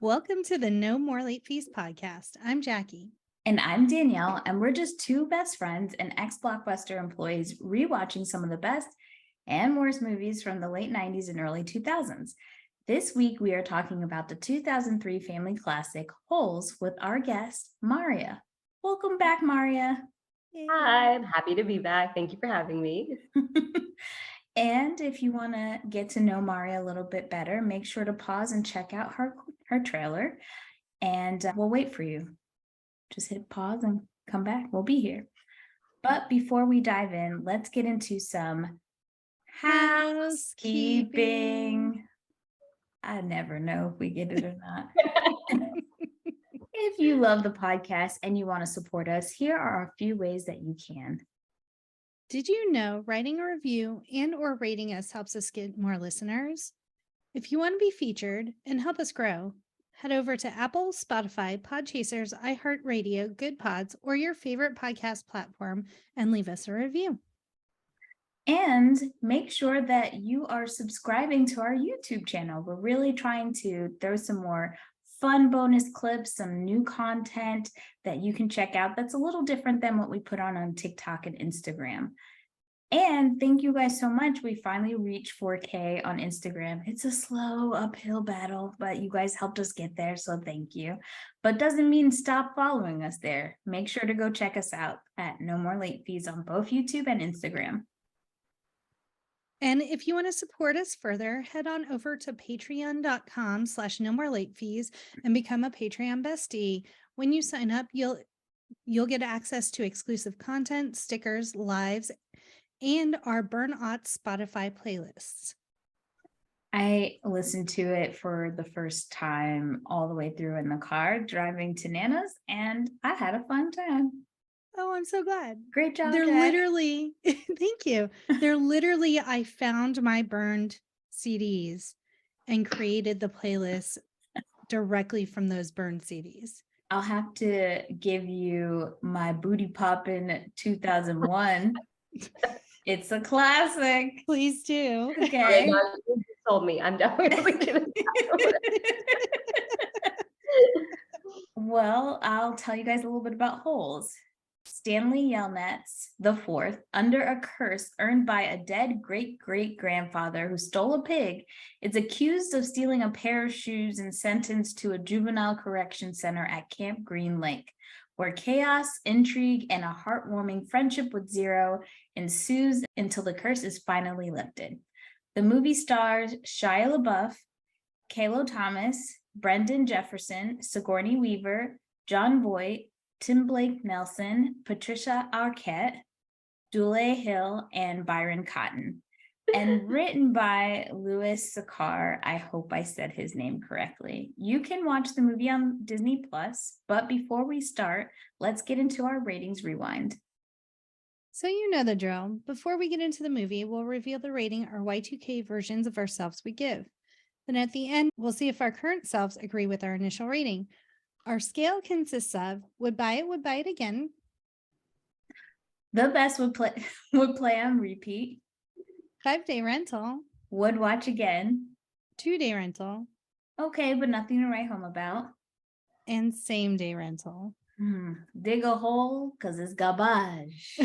Welcome to the No More Late Fees podcast. I'm Jackie. And I'm Danielle, and we're just two best friends and ex-Blockbuster employees rewatching some of the best and worst movies from the late 90s and early 2000s. This week, we are talking about the 2003 family classic, Holes, with our guest, Maria. Welcome back, Maria. Hi, I'm happy to be back. Thank you for having me. And if you want to get to know Maria a little bit better, make sure to pause and check out her trailer, and we'll wait for you. Just hit pause and come back. We'll be here. But before we dive in, let's get into some housekeeping. I never know if we get it or not. If you love the podcast and you want to support us, here are a few ways that you can. Did you know writing a review and or rating us helps us get more listeners? If you want to be featured and help us grow, head over to Apple, Spotify, Podchasers, iHeartRadio, Good Pods, or your favorite podcast platform and leave us a review. And make sure that you are subscribing to our YouTube channel. We're really trying to throw some more fun bonus clips, some new content that you can check out that's a little different than what we put on TikTok and Instagram. And thank you guys so much. We finally reached 4K on Instagram. It's a slow uphill battle, but you guys helped us get there, so thank you. But doesn't mean stop following us there. Make sure to go check us out at No More Late Fees on both YouTube and Instagram. And if you want to support us further, head on over to patreon.com/nomorelateFees and become a Patreon bestie. When you sign up, you'll get access to exclusive content, stickers, lives, and our Burnout Spotify playlists. I listened to it for the first time all the way through in the car driving to Nana's, and I had a fun time. Oh, I'm so glad. Great job. They're Jack. literally, thank you. They're literally, I found my burned CDs and created the playlist directly from those burned CDs. I'll have to give you my Booty Poppin' 2001. It's a classic. Please do. Okay. You told me. I'm definitely gonna. Well, I'll tell you guys a little bit about Holes. Stanley Yelnats IV, under a curse earned by a dead great-great-grandfather who stole a pig, is accused of stealing a pair of shoes and sentenced to a juvenile correction center at Camp Green Lake, where chaos, intrigue, and a heartwarming friendship with Zero ensues until the curse is finally lifted. The movie stars Shia LaBeouf, Khelo Thomas, Brenden Jefferson, Sigourney Weaver, John Voight, Tim Blake Nelson, Patricia Arquette, Dule Hill, and Byron Cotton. And written by Louis Sakar. I hope I said his name correctly. You can watch the movie on Disney+, but before we start, let's get into our ratings rewind. So you know the drill. Before we get into the movie, we'll reveal the rating our Y2K versions of ourselves we give. Then at the end, we'll see if our current selves agree with our initial rating. Our scale consists of would buy it again. The best would play on repeat. 5-day rental. Would watch again. 2-day rental. Okay, but nothing to write home about. And same-day rental. Dig a hole because it's garbage.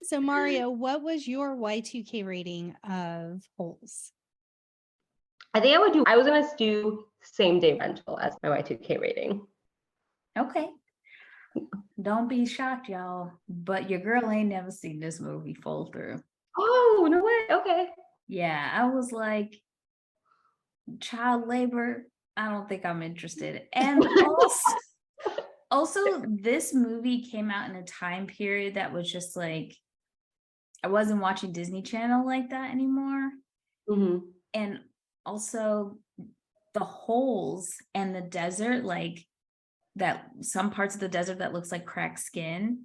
So Mario, what was your Y2K rating of Holes? I think I was going to do same day rental as my Y2K rating. Okay. Don't be shocked, y'all, but your girl ain't never seen this movie full through. Oh, no way. Okay. Yeah, I was like, child labor, I don't think I'm interested. And also this movie came out in a time period that was just like, I wasn't watching Disney Channel like that anymore. Mm-hmm. And also the holes and the desert, like that some parts of the desert that looks like cracked skin.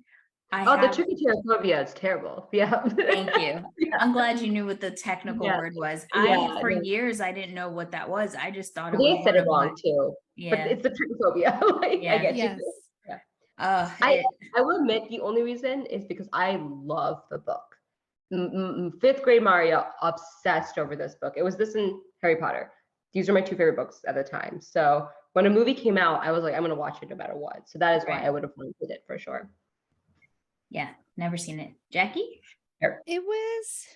The trichotillomania is terrible. Yeah. Thank you. I'm glad you knew what the technical word was. For years, I didn't know what that was. I just thought it was. They said it wrong too. Yeah. But it's the trichophobia. I get yes. you. Yeah. I will admit the only reason is because I love the book. Fifth grade Mario obsessed over this book. It was this in Harry Potter. these are my two favorite books at the time. So when a movie came out, I was like, I'm going to watch it no matter what. So that is why I would have wanted it for sure. Yeah, never seen it. Jackie? Sure. It was,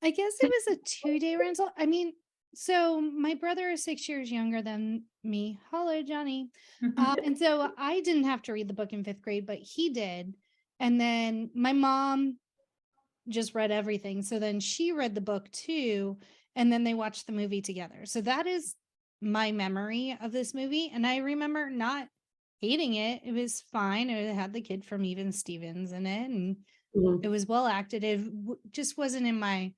I guess it was a 2-day rental. I mean, so my brother is 6 years younger than me. Hello, Johnny. And so I didn't have to read the book in 5th grade, but he did. And then my mom just read everything. So then she read the book too. And then they watched the movie together. So that is my memory of this movie. And I remember not hating it. It was fine. It had the kid from Even Stevens in it. And it was well acted. It just wasn't in my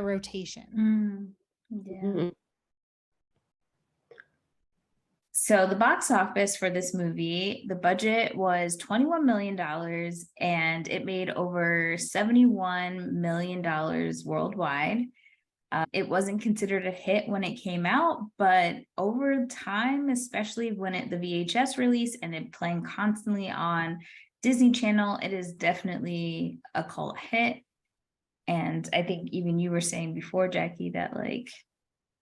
rotation. Yeah. So the box office for this movie, the budget was $21 million and it made over $71 million worldwide. It wasn't considered a hit when it came out, but over time, especially when the VHS release and it playing constantly on Disney Channel, it is definitely a cult hit. And I think even you were saying before, Jackie, that like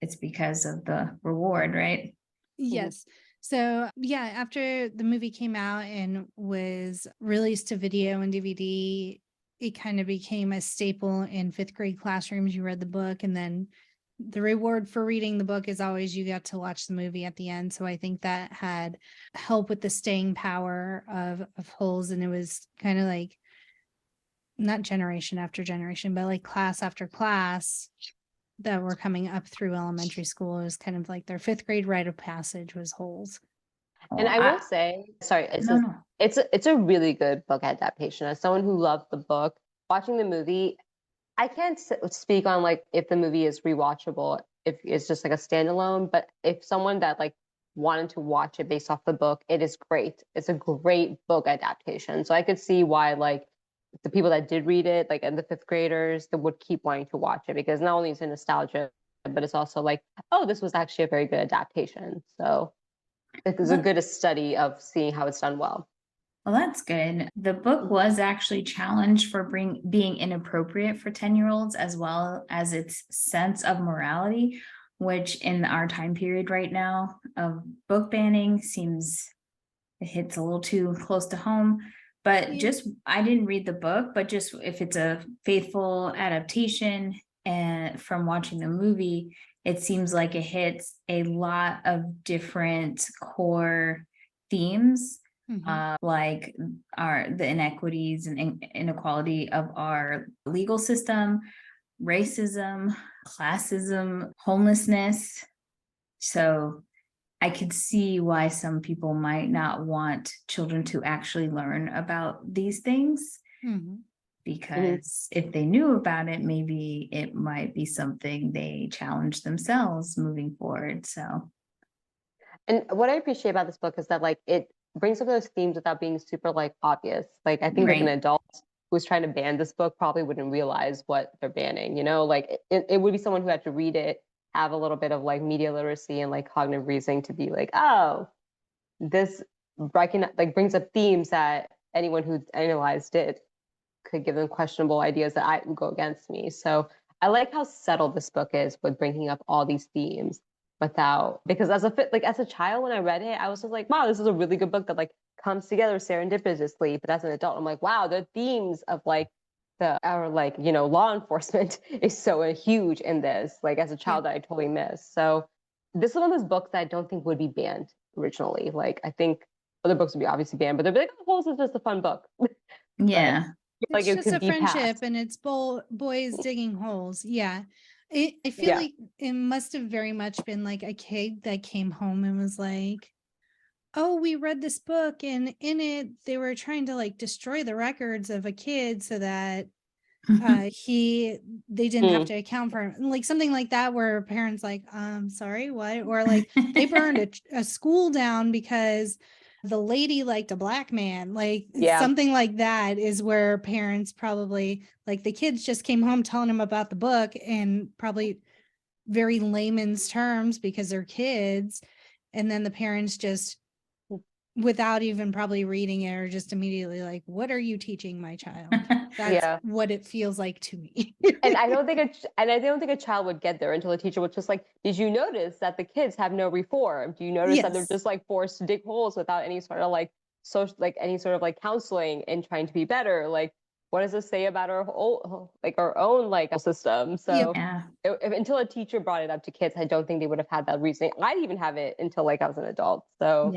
it's because of the reward, right? Yes. So yeah, after the movie came out and was released to video and DVD, it kind of became a staple in 5th grade classrooms. You read the book, and then the reward for reading the book is always you got to watch the movie at the end. So I think that had help with the staying power of Holes. And it was kind of like not generation after generation, but like class after class that were coming up through elementary school. It was kind of like their 5th grade rite of passage was Holes. And I will say, sorry, it's a really good book adaptation. As someone who loved the book, watching the movie, I can't speak on like if the movie is rewatchable, if it's just like a standalone, but if someone that like wanted to watch it based off the book, it is great. It's a great book adaptation. So I could see why like the people that did read it, like and the 5th graders, that would keep wanting to watch it, because not only is it nostalgia, but it's also like, oh, this was actually a very good adaptation. So it was a good study of seeing how it's done well. Well, that's good. The book was actually challenged for being inappropriate for 10-year-olds, as well as its sense of morality, which in our time period right now of book banning it hits a little too close to home. But I didn't read the book, but just if it's a faithful adaptation and from watching the movie, it seems like it hits a lot of different core themes, like the inequities and inequality of our legal system, racism, classism, homelessness. So I could see why some people might not want children to actually learn about these things. Because if they knew about it, maybe it might be something they challenge themselves moving forward. So, and what I appreciate about this book is that like it brings up those themes without being super like obvious. Like I think like an adult who's trying to ban this book probably wouldn't realize what they're banning, you know, like it would be someone who had to read it, have a little bit of like media literacy and like cognitive reasoning to be like, oh, this like brings up themes that anyone who analyzed it could give them questionable ideas that would go against me. So I like how subtle this book is with bringing up all these themes because as a child, when I read it, I was just like, wow, this is a really good book that like comes together serendipitously. But as an adult, I'm like, wow, the themes of like our like, you know, law enforcement is so huge in this, like as a child that I totally missed. So this is one of those books that I don't think would be banned originally. Like I think other books would be obviously banned, but they'd be like, oh, Holes is just a fun book. Yeah. It's just a friendship and it's boys digging holes. Yeah. I feel like it must have very much been like a kid that came home and was like, oh, we read this book and in it, they were trying to like destroy the records of a kid so that they didn't have to account for him. Like something like that where parents like, sorry, what? Or like they burned a school down because the lady liked a black man, like something like that is where parents probably like the kids just came home telling them about the book and probably very layman's terms because they're kids. And then the parents just, without even probably reading it, are just immediately like, what are you teaching my child? That's what it feels like to me. And I don't think a child would get there until a teacher was just like, did you notice that the kids have no reform? Do you notice that they're just like forced to dig holes without any sort of like social, like any sort of like counseling and trying to be better? Like, what does this say about our whole, like our own like system? So until a teacher brought it up to kids, I don't think they would have had that reasoning. I didn't even have it until like I was an adult. So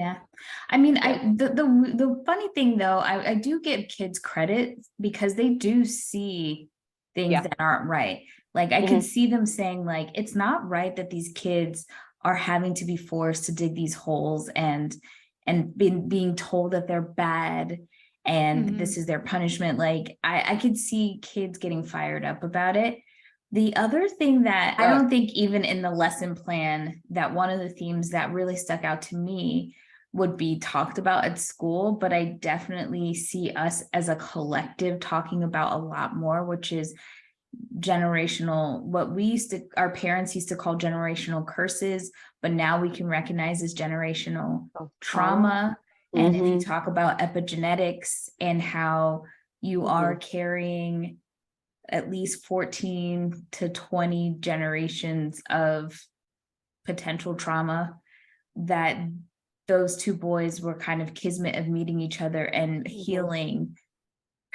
I mean, the funny thing though, I do give kids credit because they do see things that aren't right. Like I can see them saying like, it's not right that these kids are having to be forced to dig these holes and being told that they're bad and this is their punishment. Like I could see kids getting fired up about it. The other thing that I don't think even in the lesson plan, that one of the themes that really stuck out to me would be talked about at school, but I definitely see us as a collective talking about a lot more, which is generational, what our parents used to call generational curses, but now we can recognize as generational trauma. And if you talk about epigenetics and how you are carrying at least 14 to 20 generations of potential trauma, that those two boys were kind of kismet of meeting each other and healing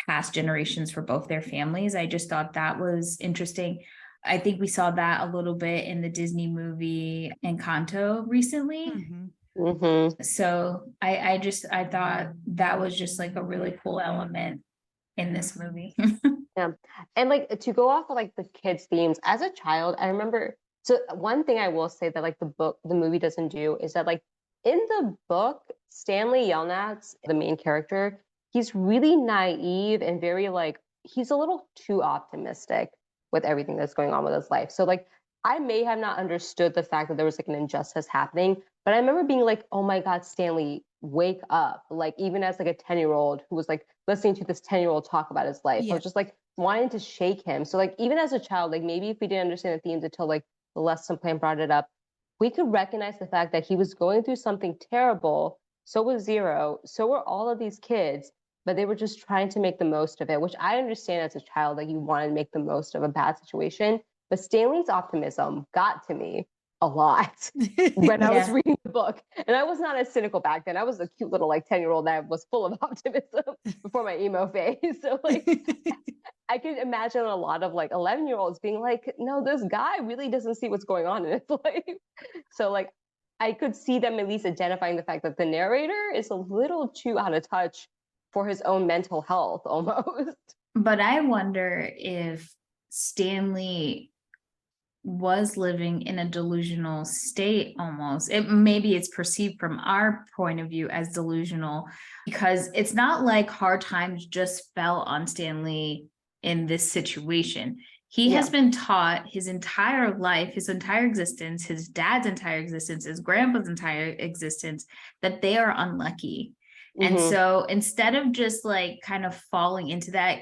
past generations for both their families. I just thought that was interesting. I think we saw that a little bit in the Disney movie Encanto recently. So I thought that was just like a really cool element in this movie. And like to go off of like the kids' themes, as a child, I remember, so one thing I will say that like the movie doesn't do is that like in the book, Stanley Yelnats, the main character, he's really naive and very like, he's a little too optimistic with everything that's going on with his life. So like, I may have not understood the fact that there was like an injustice happening, but I remember being like, oh my God, Stanley, wake up. Like even as like a 10-year-old who was like listening to this 10-year-old talk about his life, I was just like wanting to shake him. So like, even as a child, like maybe if we didn't understand the themes until like the lesson plan brought it up, we could recognize the fact that he was going through something terrible. So was Zero. So were all of these kids, but they were just trying to make the most of it, which I understand as a child, like you want to make the most of a bad situation. But Stanley's optimism got to me a lot when I was reading the book. And I was not as cynical back then. I was a cute little like 10-year-old that was full of optimism before my emo phase. So like I could imagine a lot of like 11-year-olds being like, no, this guy really doesn't see what's going on in his life. So like I could see them at least identifying the fact that the narrator is a little too out of touch for his own mental health almost. But I wonder if Stanley was living in a delusional state almost. Maybe it's perceived from our point of view as delusional, because it's not like hard times just fell on Stanley in this situation. He has been taught his entire life, his entire existence, his dad's entire existence, his grandpa's entire existence, that they are unlucky. And so instead of just like kind of falling into that,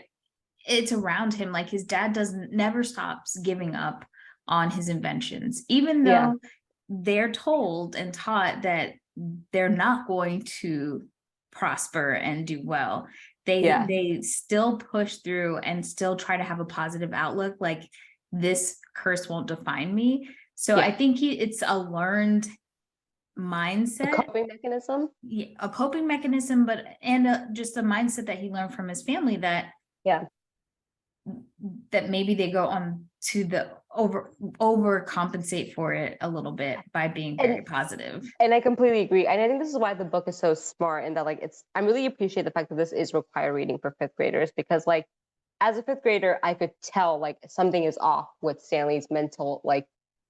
it's around him. Like his dad never stops giving up on his inventions, even though they're told and taught that they're not going to prosper and do well. They still push through and still try to have a positive outlook. Like this curse won't define me. So I think it's a learned mindset, a coping mechanism. A coping mechanism, but just a mindset that he learned from his family that maybe they go on to the overcompensate for it a little bit by being very positive. And I completely agree. And I think this is why the book is so smart, and that like I really appreciate the fact that this is required reading for fifth graders, because like as a fifth grader, I could tell like something is off with Stanley's mental like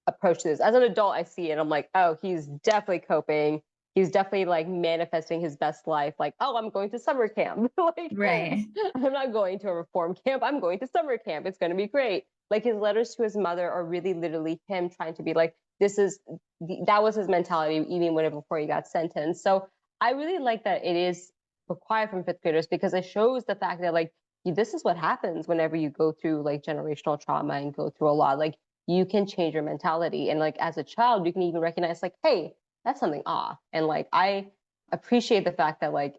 approach to this. As an adult, I see it. I'm like, oh, he's definitely coping. He's definitely like manifesting his best life. Like, oh, I'm going to summer camp. Like, right. I'm not going to a reform camp. I'm going to summer camp. It's going to be great. Like his letters to his mother are really literally him trying to be like, that was his mentality even before he got sentenced. So I really like that it is required from fifth graders, because it shows the fact that like, this is what happens whenever you go through like generational trauma and go through a lot. Like you can change your mentality. And like as a child, you can even recognize like, hey, that's something off. And like I appreciate the fact that like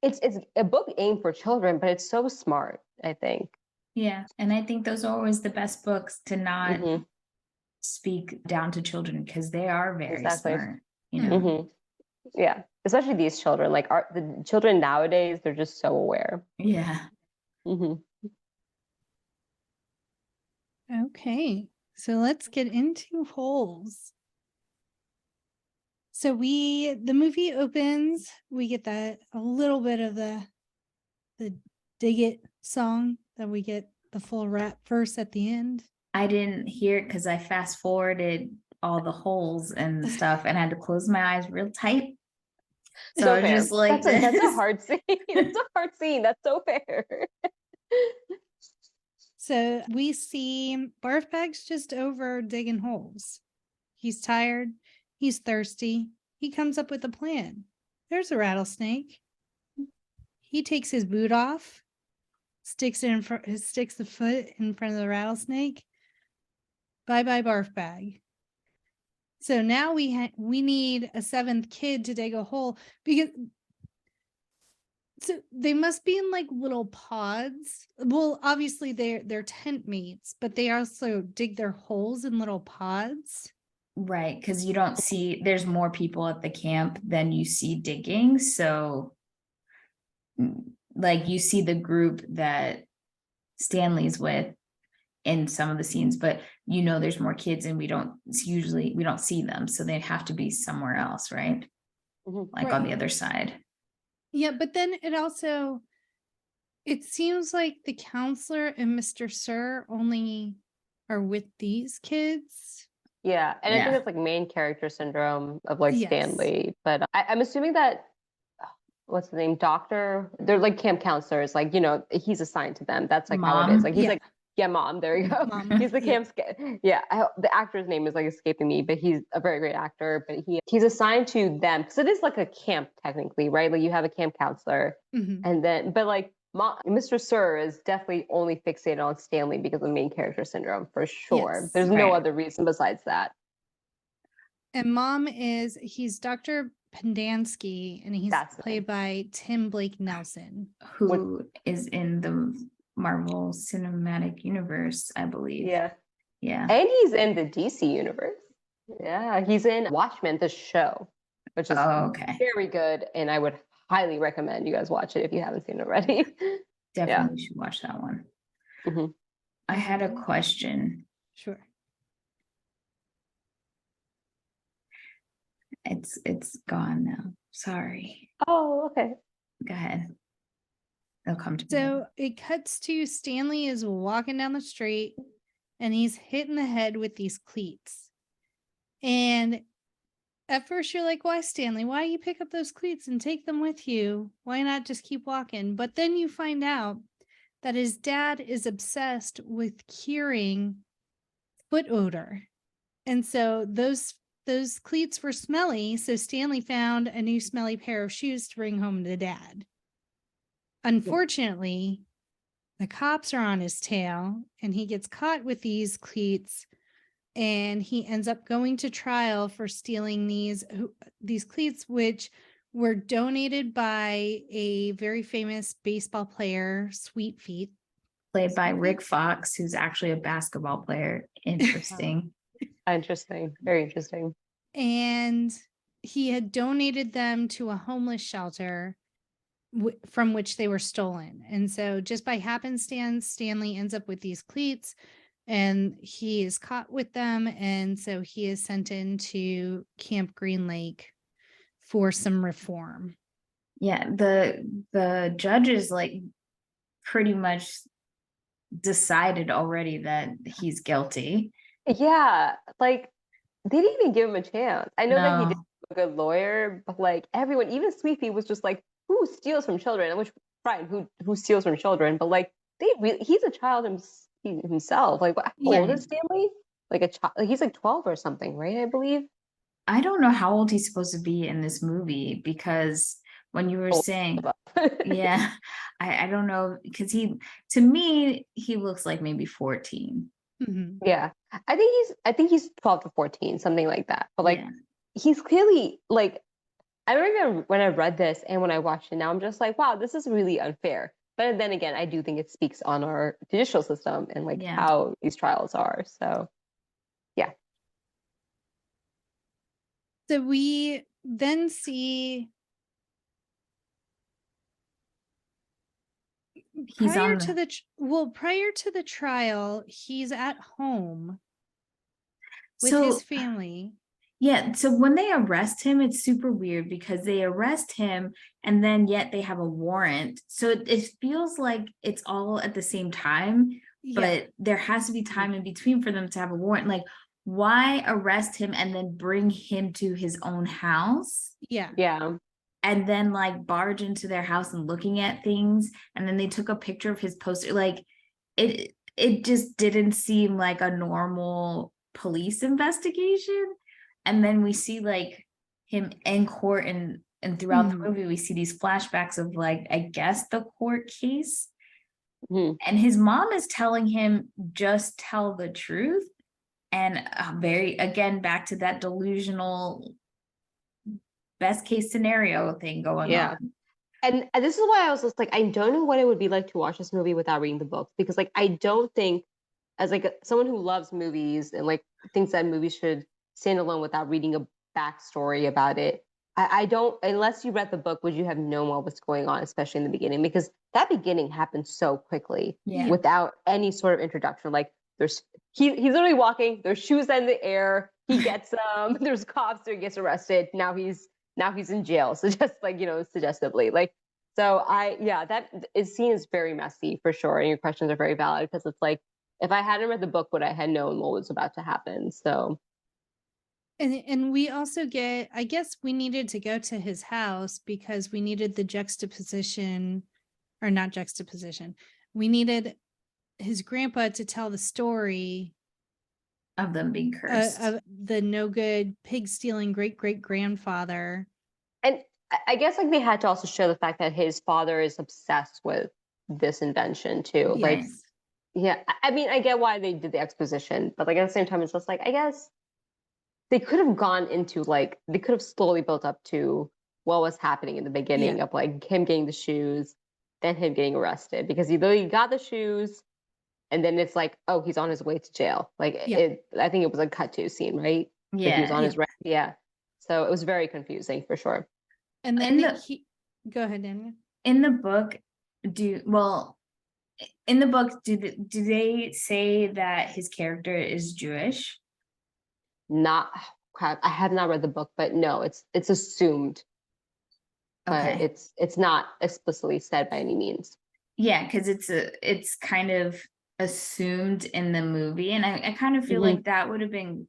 it's a book aimed for children, but it's so smart, I think. Yeah. And I think those are always the best books to not Mhm. speak down to children, because they are very Exactly. smart, you know. Mhm. Yeah, especially these children. Like the children nowadays, they're just so aware. Yeah. Mhm. Okay, so let's get into holes. So the movie opens, we get that a little bit of the Dig It song, that we get the full rap verse at the end. I didn't hear it because I fast forwarded all the holes and stuff and I had to close my eyes real tight. So I was fair. just like That's a this. hard scene. It's a hard scene. That's so fair. So we see Barfbag's just over digging holes. He's tired. He's thirsty. He comes up with a plan. There's a rattlesnake. He takes his boot off, sticks the foot in front of the rattlesnake. Bye bye barf bag. So now we need a seventh kid to dig a hole, because so they must be in like little pods. Well, obviously they're tent mates, but they also dig their holes in little pods. Right, because you don't see, there's more people at the camp than you see digging. So like you see the group that Stanley's with in some of the scenes, but you know there's more kids and we don't see them. So they have to be somewhere else, right? Mhm. Like Right. on the other side. Yeah, but then it seems like the counselor and Mr. Sir only are with these kids. Yeah, and I think Yeah. that's like main character syndrome of like Yes. Stanley. But I'm assuming that what's the name, doctor? They're like camp counselors. Like he's assigned to them. That's like how it is. Mom? Like he's Yeah. like, yeah, mom. There you go. Mom, He's the yeah. camp. Yeah, the actor's name is like escaping me, but he's a very great actor. But he's assigned to them because it is like a camp technically, right? Like you have a camp counselor, Mhm. and then but like Mr. Sir is definitely only fixated on Stanley because of main character syndrome for sure. Yes. There's no Right. other reason besides that. And mom he's Dr. Pendansky, and he's That's the played by Tim Blake Nelson. Who is in the Marvel Cinematic Universe, I believe. Yeah. Yeah. And he's in the DC universe. Yeah, he's in Watchmen, the show, which is Okay. very good. And I would highly recommend you guys watch it if you haven't seen it already. Definitely should watch that one. Mhm. I had a question. Sure. It's gone now. Sorry. Oh, okay. Go ahead. It'll come to me. So it cuts to Stanley is walking down the street and he's hit in the head with these cleats. And at first you're like, why, Stanley? Why you pick up those cleats and take them with you? Why not just keep walking? But then you find out that his dad is obsessed with curing foot odor. And so those cleats were smelly. So Stanley found a new smelly pair of shoes to bring home to dad. Unfortunately, the cops are on his tail and he gets caught with these cleats, and he ends up going to trial for stealing these cleats, which were donated by a very famous baseball player, Sweet Feet. Played by Rick Fox, who's actually a basketball player. Interesting. Interesting. Very interesting. And he had donated them to a homeless shelter from which they were stolen. And so just by happenstance, Stanley ends up with these cleats and he is caught with them. And so he is sent into Camp Green Lake for some reform. Yeah, the judges like pretty much decided already that he's guilty. Yeah, like they didn't even give him a chance. I know that he No. did a good lawyer, but like everyone, even Sweetie was just like, who steals from children? Which fine, who steals from children? But like he's a child himself. Like how old is Stanley? Like a child, like he's like 12 or something, right? I believe. I don't know how old he's supposed to be in this movie, because when you were saying, yeah, I don't know, because to me, he looks like maybe 14. Mm-hmm. Yeah, I think he's 12 to 14, something like that. But like Yeah. he's clearly like I remember when I read this and when I watched it now, I'm just like, wow, this is really unfair. But then again, I do think it speaks on our judicial system and like Yeah. how these trials are. So yeah. So we then see He's prior on to prior to the trial, he's at home with his family. Yeah, so when they arrest him, it's super weird because they arrest him and then yet they have a warrant. So it feels like it's all at the same time, but there has to be time in between for them to have a warrant. Like, why arrest him and then bring him to his own house? Yeah. Yeah. And then like barge into their house and looking at things. And then they took a picture of his poster. Like it just didn't seem like a normal police investigation. And then we see like him in court and throughout the movie, we see these flashbacks of like, I guess the court case. And his mom is telling him, just tell the truth. And again, back to that delusional best case scenario thing going on. And this is why I was just like, I don't know what it would be like to watch this movie without reading the books, because like, I don't think as like someone who loves movies and like thinks that movies should stand alone without reading a backstory about it. I don't, unless you read the book, would you have known what was going on, especially in the beginning, because that beginning happened so quickly without any sort of introduction. Like he's literally walking, there's shoes in the air, he gets them, there's cops there, he gets arrested. Now he's in jail. So just like, suggestively, like, so that is seen as very messy for sure. And your questions are very valid because it's like, if I hadn't read the book, would I had known what was about to happen? So. And we also get, I guess we needed to go to his house because we needed the juxtaposition, or not juxtaposition. We needed his grandpa to tell the story of them being cursed, of the no good pig stealing great grandfather. And I guess like they had to also show the fact that his father is obsessed with this invention too. Yes. Like, yeah, I mean, I get why they did the exposition, but like at the same time, it's just like, I guess they could have gone into like, they could have slowly built up to what was happening in the beginning of like him getting the shoes, then him getting arrested, because he literally got the shoes and then it's like, oh, he's on his way to jail. Like I think it was a cut to scene, right? Yeah. He was on his way. Yeah. So it was very confusing for sure. And then go ahead, Danielle. In the book, do they say that his character is Jewish? I have not read the book, but no, it's assumed. But it's not explicitly said by any means. Yeah, because it's kind of assumed in the movie, and I kind of feel like that would have been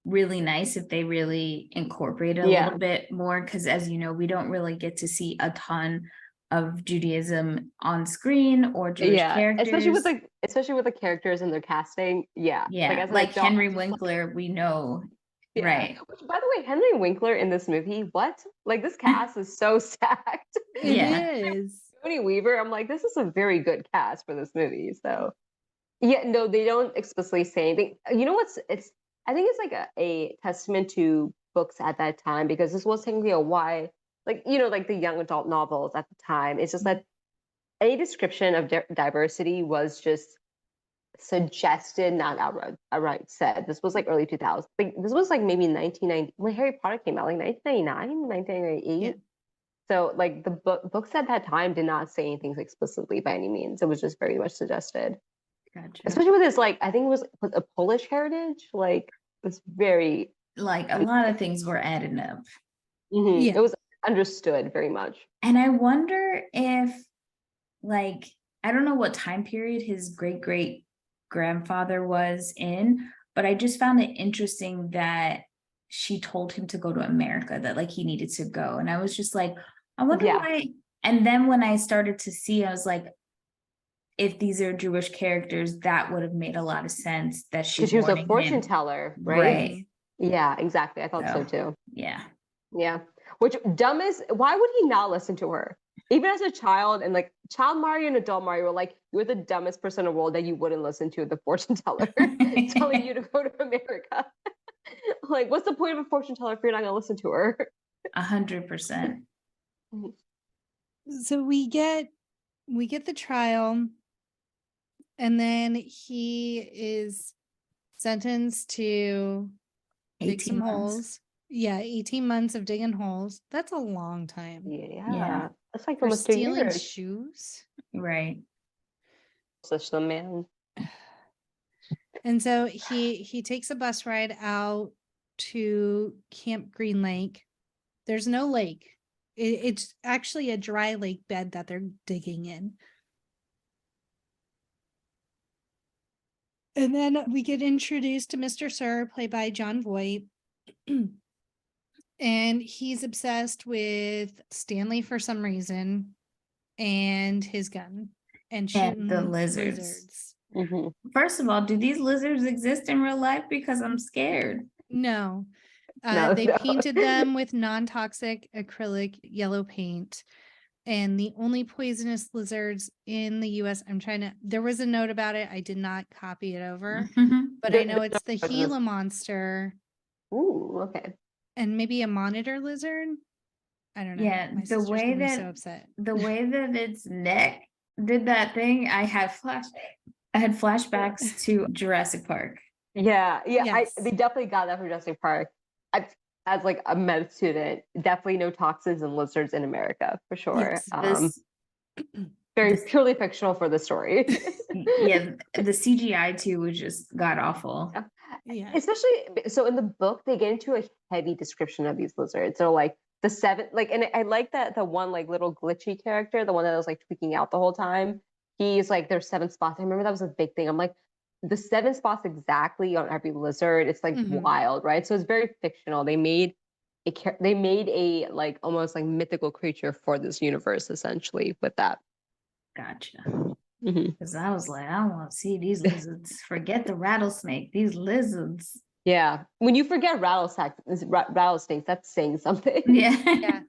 really nice if they really incorporated a little bit more, because as you know, we don't really get to see a ton of Judaism on screen or Jewish characters, especially with the characters and their casting. Like Henry Winkler, we know. Right. Which, by the way, Henry Winkler in this movie, what? Like this cast is so stacked. It is. Sigourney Weaver, I'm like, this is a very good cast for this movie. So yeah, no, they don't explicitly say anything. You know what's I think it's like a testament to books at that time, because this was technically a like the young adult novels at the time. It's just that any description of diversity was just suggested, not outright said. This was like early 2000s. Like this was like maybe 1990 when Harry Potter came out, like 1999, 1998. Yeah. So like the books at that time did not say anything explicitly by any means. It was just very much suggested. Gotcha. Especially with his, like, I think it was a Polish heritage. Like it's very like a lot of things were added up. It was understood very much. And I wonder if, like, I don't know what time period his great grandfather was in, but I just found it interesting that she told him to go to America, that like he needed to go. And I was just like, I wonder why. And then when I started to see, I was like, if these are Jewish characters, that would have made a lot of sense that she was a fortune teller, right? Yeah, exactly. I thought so too. Yeah. Which why would he not listen to her? Even as a child, and like child Mario and adult Mario were like, you're the dumbest person in the world that you wouldn't listen to the fortune teller telling you to go to America. Like, what's the point of a fortune teller if you're not gonna listen to her? 100%. So we get the trial, and then he is sentenced to dig 18 some months. holes. Yeah, 18 months of digging holes. That's a long time. Yeah. That's like For almost 2 stealing years. shoes. Right. Such the man. And so he takes a bus ride out to Camp Green Lake. There's no lake. It's actually a dry lake bed that they're digging in. And then we get introduced to Mr. Sir, played by John Voight. And he's obsessed with Stanley for some reason and his gun and shooting the lizards. Mm-hmm. First of all, do these lizards exist in real life? Because I'm scared. No. No, They no. painted them with non-toxic acrylic yellow paint. And the only poisonous lizards in the US, there was a note about it. I did not copy it over, but I know it's the Gila monster. Ooh, okay. And maybe a monitor lizard. I don't know. Yeah, My the sister's way gonna be that so upset. the way that its neck did that thing, I had flashbacks to Jurassic Park. Yeah. Yes. They definitely got that from Jurassic Park. As like a med student, definitely no toxins and lizards in America for sure. Yes. Very purely fictional for the story. Yeah, the CGI too was just god awful. Yeah. Especially so in the book, they get into a heavy description of these lizards. So like the 7, like, and I like that the one like little glitchy character, the one that was like tweaking out the whole time. He's like, there's 7 spots. I remember that was a big thing. I'm like, the 7 spots exactly on every lizard. It's like wild, right? So it's very fictional. They made a like almost like mythical creature for this universe essentially with that. Gotcha. Because I was like, I don't want to see these lizards. Forget the rattlesnake. These lizards. Yeah. When you forget rattlesnakes, that's saying something. Yeah.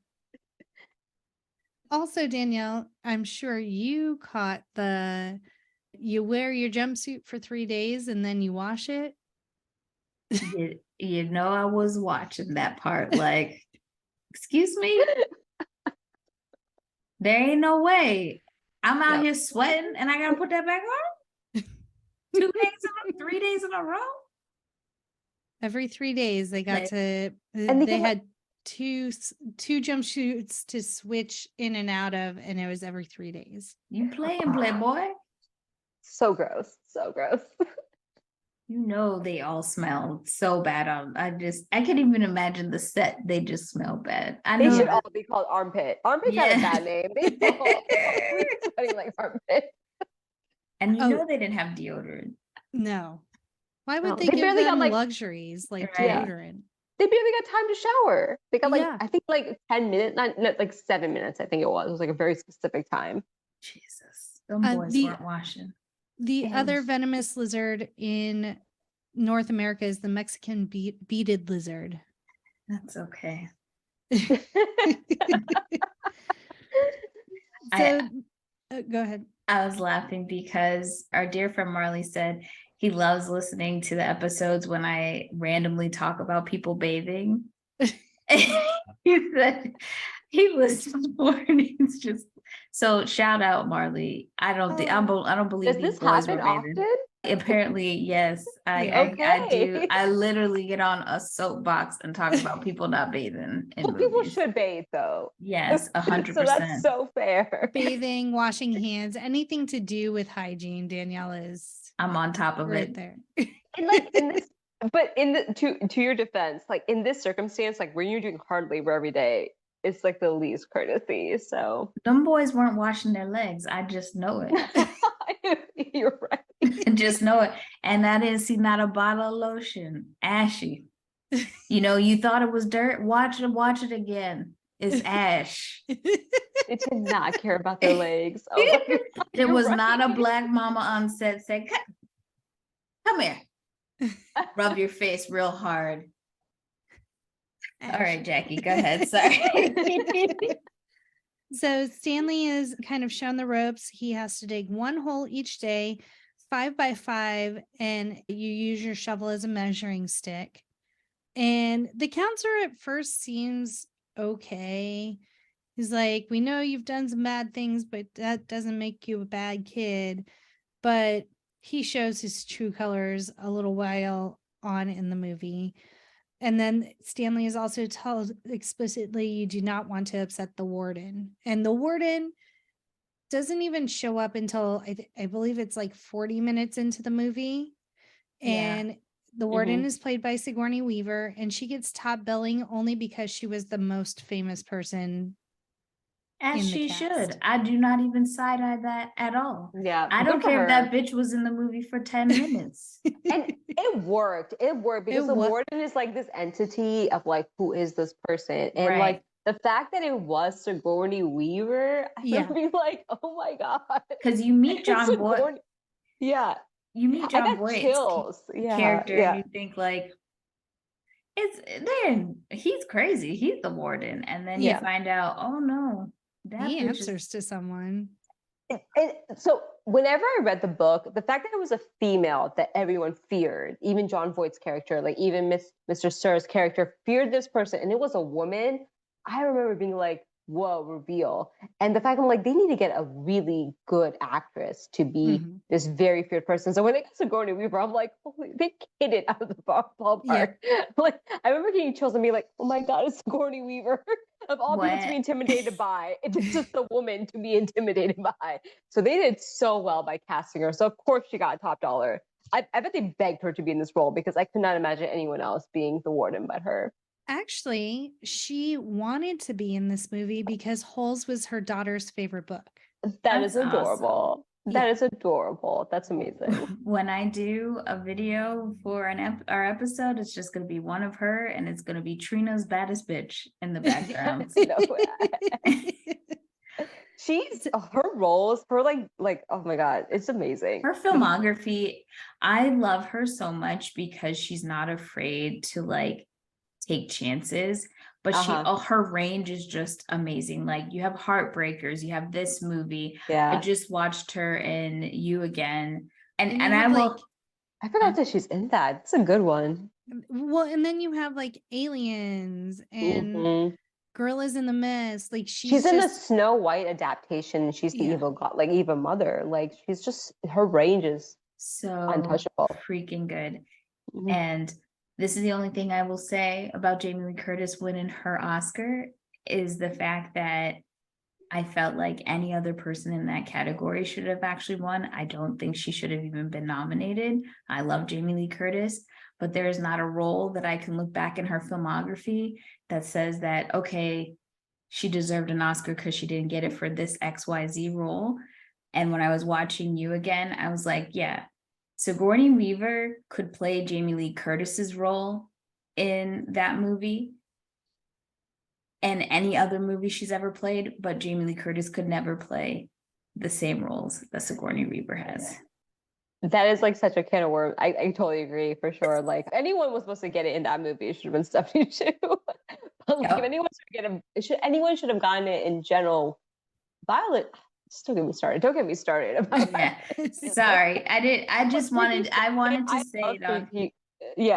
Also, Danielle, I'm sure you caught you wear your jumpsuit for 3 days and then you wash it. You know, I was watching that part. Like, excuse me? There ain't no way. I'm out here sweating and I gotta put that back on? 3 days in a row? Every 3 days they got and they had two jumpsuits to switch in and out of, and it was every 3 days. You playing, Playboy? So gross. You know they all smell so bad. I can't even imagine the set. They just smell bad. They should all be called Armpit. Armpit had a bad name. They all sweating like Armpit. And you know they didn't have deodorant. No. Why would they give them luxuries like deodorant? They barely got time to shower. They got I think like 10 minutes, not like 7 minutes, I think it was. It was like a very specific time. Jesus. Them boys weren't washing. The other venomous lizard in North America is the Mexican beaded lizard. That's okay. Go ahead. I was laughing because our dear friend Marley said he loves listening to the episodes when I randomly talk about people bathing. He said he listens more and he's just so shout out Marley. I don't believe these boys were bathing. Often? Apparently, yes. I do. I literally get on a soapbox and talk about people not bathing. People should bathe though. Yes, 100%. So that's so fair. Bathing, washing hands, anything to do with hygiene, Danielle I'm on top of right it there. And like in this, but to your defense, like in this circumstance, like when you're doing hard labor every day, it's like the least courtesy. So them boys weren't washing their legs. I just know it. You're right. I just know it. And I didn't see not a bottle of lotion. Ashy. You know, you thought it was dirt. Watch it again. It's ash. They did not care about their legs. Oh my God, there was not a black mama on set saying, come here. Rub your face real hard. All right, Jackie, go ahead. Sorry. So Stanley is kind of shown the ropes. He has to dig 1 hole each day, 5 by 5, and you use your shovel as a measuring stick. And the counter at first seems okay. He's like, we know you've done some bad things, but that doesn't make you a bad kid. But he shows his true colors a little while on in the movie. And then Stanley is also told explicitly, you do not want to upset the warden. And the warden doesn't even show up until I believe it's like 40 minutes into the movie. And the warden is played by Sigourney Weaver, and she gets top billing only because she was the most famous person. As in the she cast. should. I do not even side-eye that at all. Yeah. I good don't for care if her. that bitch was in the movie for 10 minutes. And it worked. It worked because the wa- warden is like this entity of like, who is this person? And Right. like the fact that it was Sigourney Weaver, I Yeah. would be like, oh my God. Because you meet John Voight. Sigourney- Yeah. You meet I John got Voight's chills. Yeah. character, Yeah. and you think like, he's crazy. He's the warden. And then you Yeah. find out, oh no, that He bitch answers to someone. And so whenever I read the book, the fact that it was a female that everyone feared, even John Voight's character, like even Mr. Sir's character feared this person, and it was a woman, I remember being like, whoa, reveal. And the fact I'm like, they need to get a really good actress to be this very feared person. So when it got Sigourney Weaver, I'm like, holy, they hit it out of the ballpark. Like, I remember getting chills and being like, oh my God, it's Sigourney Weaver. Of all people to be intimidated by, it's just a woman to be intimidated by. So they did so well by casting her. So of course she got top dollar. I bet they begged her to be in this role because I could not imagine anyone else being the warden but her. Actually, she wanted to be in this movie because Holes was her daughter's favorite book. That is adorable. Awesome. That is adorable. That's amazing. When I do a video for our episode, it's just going to be one of her, and it's going to be Trina's baddest bitch in the background. She's her roles, her like oh my God, it's amazing. Her filmography, I love her so much because she's not afraid to like take chances, but her range is just amazing. Like you have Heartbreakers, you have this movie. I just watched her in You Again, and I forgot that she's in that. It's a good one. Well, and then you have like Aliens and Gorillas in the Mist. Like she's in the Snow White adaptation. She's the evil god, like evil mother. Like she's just, her range is so untouchable, freaking good. And this is the only thing I will say about Jamie Lee Curtis winning her Oscar is the fact that I felt like any other person in that category should have actually won. I don't think she should have even been nominated. I love Jamie Lee Curtis, but there is not a role that I can look back in her filmography that says that, okay, she deserved an Oscar because she didn't get it for this XYZ role. And when I was watching You Again, I was like, yeah, Sigourney Weaver could play Jamie Lee Curtis's role in that movie and any other movie she's ever played, but Jamie Lee Curtis could never play the same roles that Sigourney Weaver has. That is like such a can of worms. I totally agree for sure. Like anyone was supposed to get it in that movie, it should have been Stephanie too. But like, if anyone anyone should have gotten it in general. Violet, still get me started. Don't get me started about that. Sorry, I wanted to say it.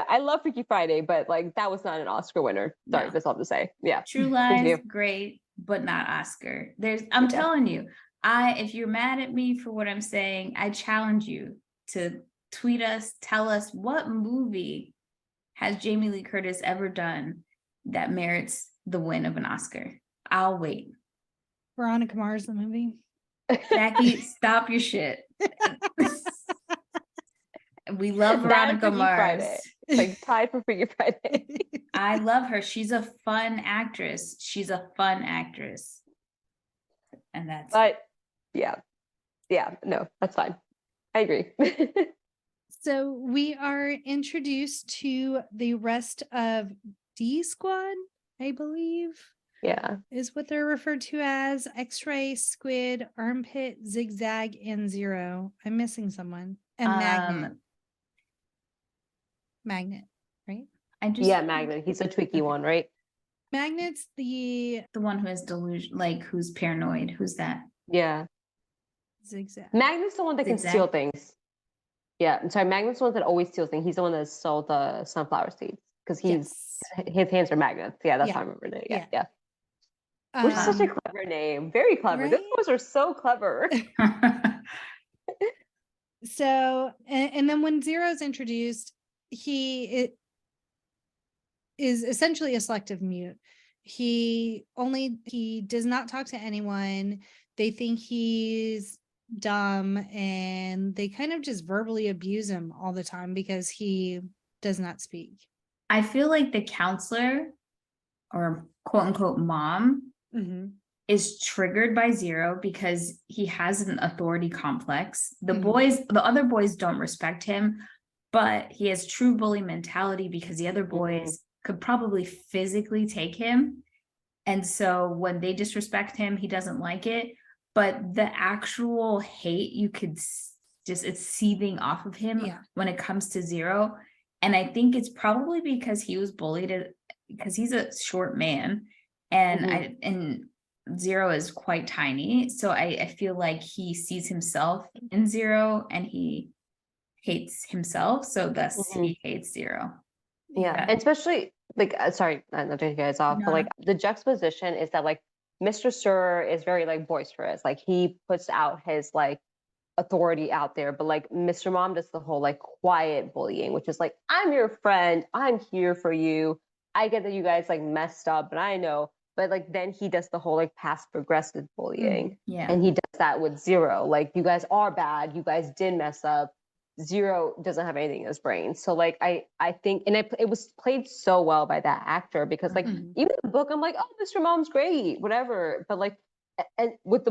I love Freaky Friday, but like that was not an Oscar winner. Sorry, that's all to say. Yeah. True Lies, great, but not Oscar. I'm telling you, if you're mad at me for what I'm saying, I challenge you to tweet us, tell us what movie has Jamie Lee Curtis ever done that merits the win of an Oscar. I'll wait. Veronica Mars, the movie. Jackie, stop your shit. We love Veronica Mars. Friday. Like tied for Freaky Friday. I love her. She's a fun actress. And that's no, that's fine. I agree. So we are introduced to the rest of D Squad, I believe. Yeah. Is what they're referred to as X-Ray, Squid, Armpit, Zigzag, and Zero. I'm missing someone. And Magnet, right? Magnet. He's a tweaky one, right? Magnet's the one who has delusion, like who's paranoid. Who's that? Yeah. Zigzag. Magnet's the one that can steal things. Yeah, I'm sorry. Magnet's the one that always steals things. He's the one that sold the sunflower seeds because his hands are magnets. Yeah, that's how I remember it. Yeah. Which is such a Um, clever name. Very clever. Those right? boys are so clever. So, and then when Zero's introduced, is essentially a selective mute. He does not talk to anyone. They think he's dumb, and they kind of just verbally abuse him all the time because he does not speak. I feel like the counselor or quote unquote mom is triggered by Zero because he has an authority complex. The other boys don't respect him, but he has true bully mentality because the other boys could probably physically take him. And so when they disrespect him, he doesn't like it. But the actual hate, you could it's seething off of him when it comes to Zero. And I think it's probably because he was bullied because he's a short man, and and Zero is quite tiny. So I feel like he sees himself in Zero and he hates himself. So thus he hates Zero. Yeah. And especially like, sorry, not to take you guys off, but like the juxtaposition is that like Mr. Sir is very like boisterous. Like he puts out his like authority out there, but like Mr. Mom does the whole like quiet bullying, which is like, I'm your friend, I'm here for you. I get that you guys like messed up, and I know, but like then he does the whole like past progressive bullying. And he does that with Zero. Like, you guys are bad, you guys did mess up. Zero doesn't have anything in his brain. So like I think, and it was played so well by that actor, because like even in the book I'm like, oh, Mr. Mom's great, whatever, but like, and with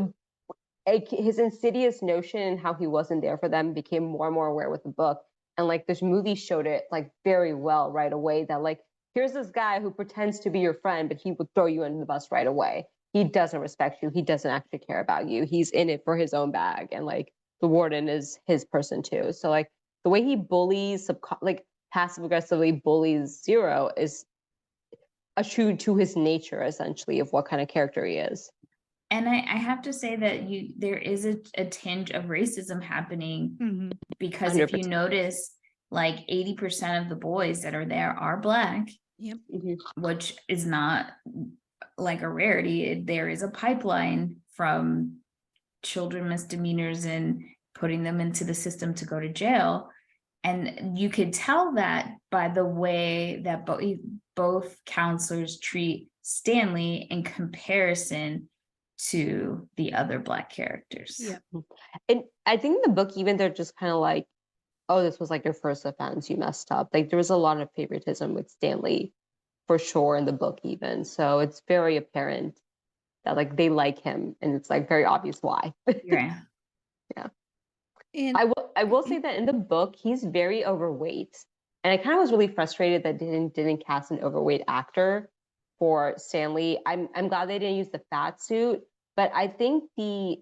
his insidious notion and how he wasn't there for them became more and more aware with the book. And like this movie showed it like very well right away, that like, here's this guy who pretends to be your friend, but he would throw you under the bus right away. He doesn't respect you. He doesn't actually care about you. He's in it for his own bag. And like the warden is his person too. So like the way he bullies, like passive aggressively bullies Zero is a true to his nature, essentially, of what kind of character he is. And I have to say that there is a tinge of racism happening, because 100%. If you notice, like 80% of the boys that are there are Black, which is not like a rarity. There is a pipeline from children misdemeanors and putting them into the system to go to jail. And you could tell that by the way that both counselors treat Stanley in comparison to the other Black characters. And I think in the book, even they're just kind of like, oh, this was like your first offense, you messed up. Like there was a lot of favoritism with Stanley for sure in the book even. So it's very apparent that like they like him, and it's like very obvious why. Yeah. And I will say that in the book, he's very overweight. And I kind of was really frustrated that didn't cast an overweight actor for Stanley. I'm glad they didn't use the fat suit, but I think the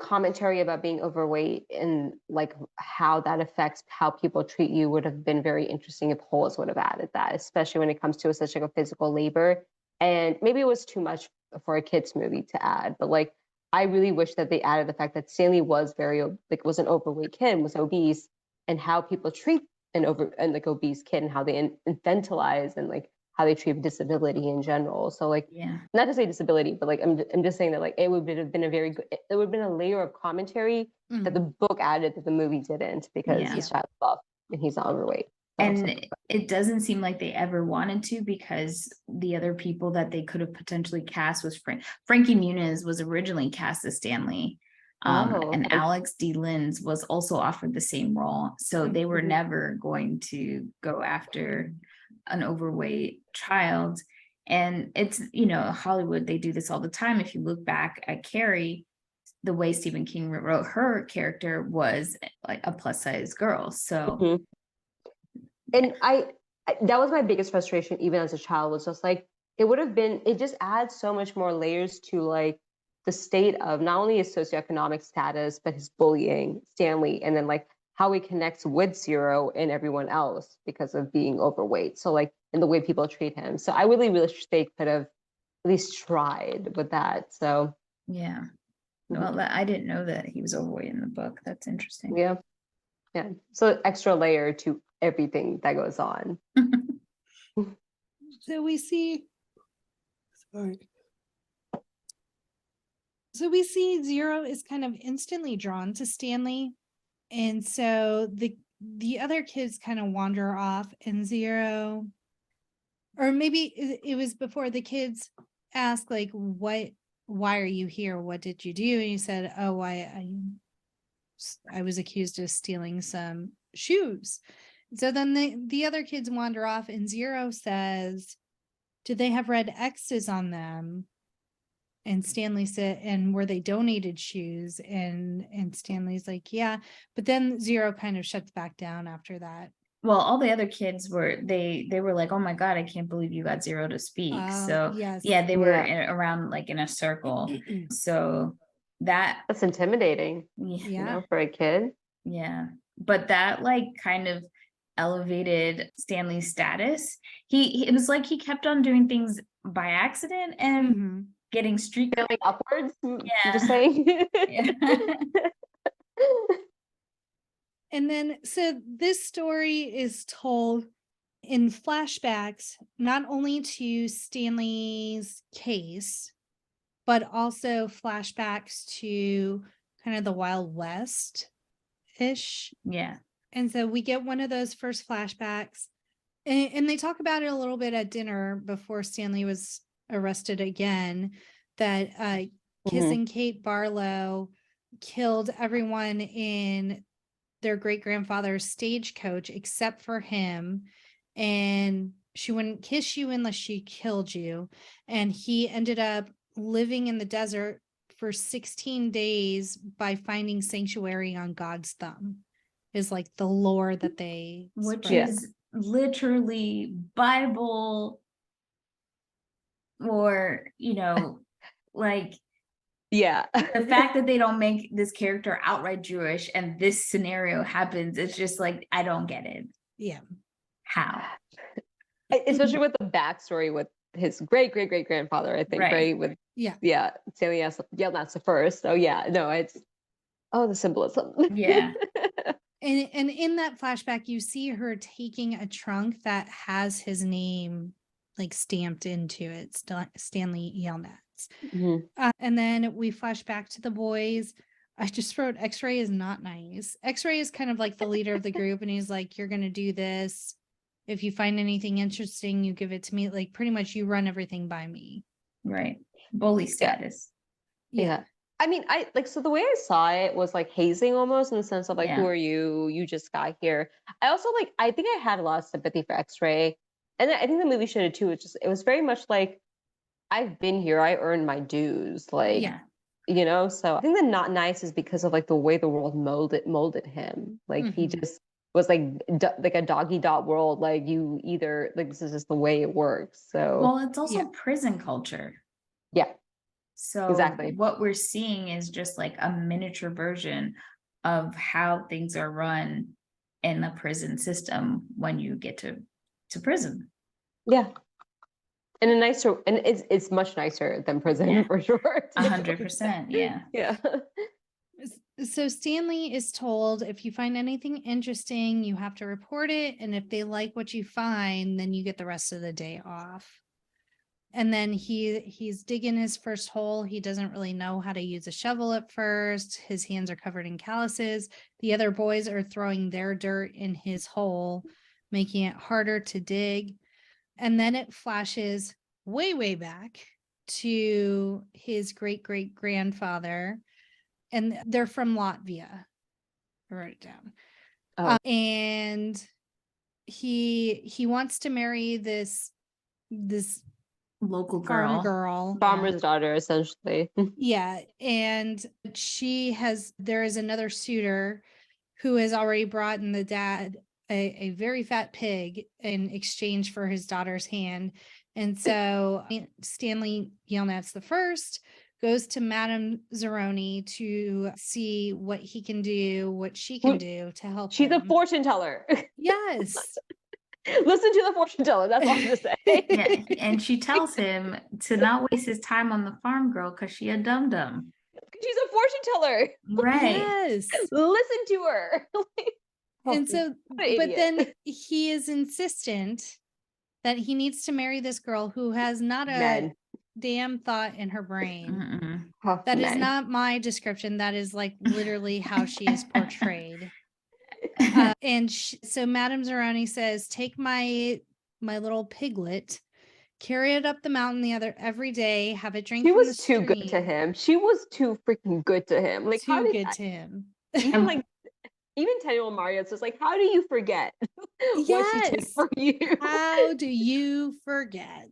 commentary about being overweight and like how that affects how people treat you would have been very interesting if Holes would have added that, especially when it comes to such like a physical labor. And maybe it was too much for a kids movie to add, but like I really wish that they added the fact that Stanley was was an overweight kid, was obese, and how people treat an obese kid, and how they infantilize and like how they treat disability in general. So like, not to say disability, but like I'm just saying that like it would have been a very good, it would have been a layer of commentary that the book added that the movie didn't, because he's Shia LaBeouf and he's not overweight. And it doesn't seem like they ever wanted to, because the other people that they could have potentially cast was Frankie Muniz was originally cast as Stanley. And Alex D. Linz was also offered the same role. So they were never going to go after an overweight child. And it's, Hollywood, they do this all the time. If you look back at Carrie, the way Stephen King wrote her character was like a plus size girl. So and that was my biggest frustration even as a child, was just like it just adds so much more layers to like the state of not only his socioeconomic status but his bullying Stanley, and then like how he connects with Zero and everyone else because of being overweight. So like in the way people treat him. So I really wish they could have at least tried with that. So well, I didn't know that he was overweight in the book. That's interesting. Yeah. So extra layer to everything that goes on. so we see Sorry. So we see Zero is kind of instantly drawn to Stanley. And so the other kids kind of wander off, and Zero, or maybe it was before, the kids ask like, why are you here? What did you do? And he said, oh, I was accused of stealing some shoes. So then the other kids wander off, and Zero says, did they have red X's on them? And Stanley said, and were they donated shoes? And Stanley's like, yeah. But then Zero kind of shuts back down after that. Well, all the other kids were, they were like, oh my God, I can't believe you got Zero to speak. So yes. yeah, they were around like in a circle. So that's intimidating, yeah, for a kid. Yeah. But that like kind of elevated Stanley's status. It was like he kept on doing things by accident and getting streak feeling upwards. Yeah. Just saying. Yeah. And then, so this story is told in flashbacks, not only to Stanley's case, but also flashbacks to kind of the Wild West-ish. Yeah. And so we get one of those first flashbacks, and they talk about it a little bit at dinner before Stanley was arrested again, that Kiss and Kate Barlow killed everyone in their great-grandfather's stagecoach except for him, and she wouldn't kiss you unless she killed you. And he ended up living in the desert for 16 days by finding sanctuary on God's thumb, is like the lore that they which spread. is literally Bible, or like yeah, the fact that they don't make this character outright Jewish and this scenario happens, it's just like, I don't get it. Yeah. How? Especially with the backstory with his great-great-great-grandfather, I think, right? With Stanley Yelnats IV. So it's the symbolism. Yeah. And in that flashback, you see her taking a trunk that has his name like stamped into it, Stanley Yelnats. And then we flash back to the boys. I just wrote, X-Ray is not nice. X-Ray is kind of like the leader of the group, and he's like, you're going to do this. If you find anything interesting, you give it to me. Like, pretty much you run everything by me. Right. Bully status. Yeah. I mean, so the way I saw it was like hazing almost, in the sense of like, who are you? You just got here. I also I think I had a lot of sympathy for X-Ray. And I think the movie showed it too. It was very much like, I've been here, I earned my dues. Like, so I think the not nice is because of like the way the world molded him. Like he just was like a doggy dot world. Like you either, like, this is just the way it works. So well, it's also prison culture. Yeah. So exactly what we're seeing is just like a miniature version of how things are run in the prison system when you get to prison. Yeah. And it's much nicer than prison for sure. 100%. Yeah. Yeah. So Stanley is told, if you find anything interesting, you have to report it. And if they like what you find, then you get the rest of the day off. And then he's digging his first hole. He doesn't really know how to use a shovel at first. His hands are covered in calluses. The other boys are throwing their dirt in his hole, making it harder to dig. And then it flashes way, way back to his great-great-grandfather. And they're from Latvia. I wrote it down. And he wants to marry this local girl, farmer's daughter, essentially. Yeah. And there is another suitor who has already brought in the dad a very fat pig in exchange for his daughter's hand. And so Stanley Yelnats I goes to Madame Zeroni to see what he can do, what she can do to help She's him. a fortune teller. Yes. Listen to the fortune teller. That's all I'm going to say. Yeah. And she tells him to not waste his time on the farm girl because she a dum-dum. She's a fortune teller. Right. Yes. Listen to her. And so, but then he is insistent that he needs to marry this girl who has not a damn thought in her brain. Mm-mm. Oh, That is man. not my description. That is like literally how she is portrayed. And so Madame Zeroni says, take my little piglet, carry it up the mountain every day, have it drink She from the was too good to stream. him. She was too freaking good to him. Like, how Too did good to him. even like even 10-year-old Mario's just like, how do you forget what she did Yes. for you? How do you forget?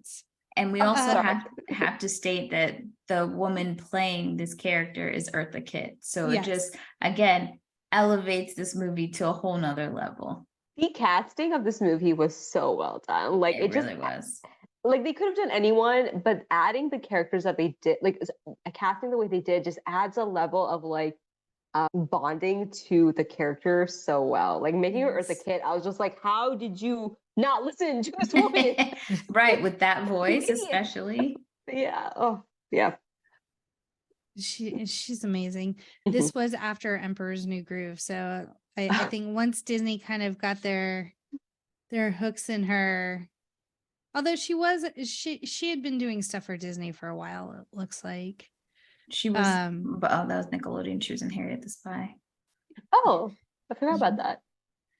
And we also Sorry. have to state that the woman playing this character is Eartha Kitt. So it Yes. just, again, elevates this movie to a whole nother level. The casting of this movie was so well done. Like It just really was. like they could have done anyone, but adding the characters that they did, like casting the way they did, just adds a level of like bonding to the character so well. Like making her Eartha Yes. Kitt, I was just like, how did you not listen to this woman? Right, with that voice, Idiot. especially. Yeah. Oh, yeah. She's amazing. This was after Emperor's New Groove. So I think once Disney kind of got their hooks in her, although she had been doing stuff for Disney for a while, it looks like. She was, but that was Nickelodeon. She was in Harriet the Spy. Oh, I forgot about that.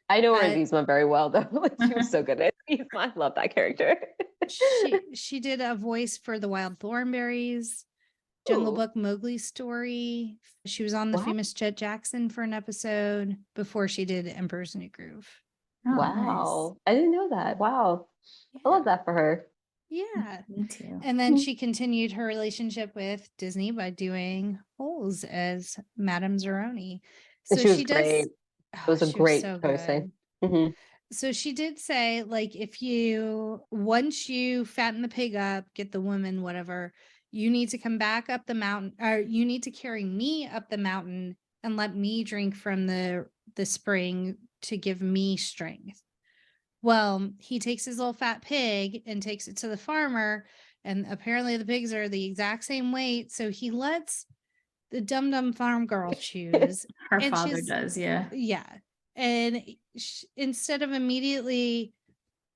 I know Yzma very well though. Like, she was so good at Yzma. I love that character. she did a voice for the Wild Thornberrys, Jungle Book Mowgli's story. She was on the famous Jet Jackson for an episode before she did Emperor's New Groove. Oh, wow. Nice. I didn't know that. Wow. Yeah. I love that for her. Yeah. Me too. And then she continued her relationship with Disney by doing Holes as Madame Zeroni. So she was great. It was a great choice. Mm-hmm. So she did say, like, once you fatten the pig up, get the woman, whatever, you need to come back up the mountain, or you need to carry me up the mountain and let me drink from the spring to give me strength. Well, he takes his little fat pig and takes it to the farmer, and apparently the pigs are the exact same weight. So he lets the dum-dum farm girl choose. Her father does, yeah. Yeah. And instead of immediately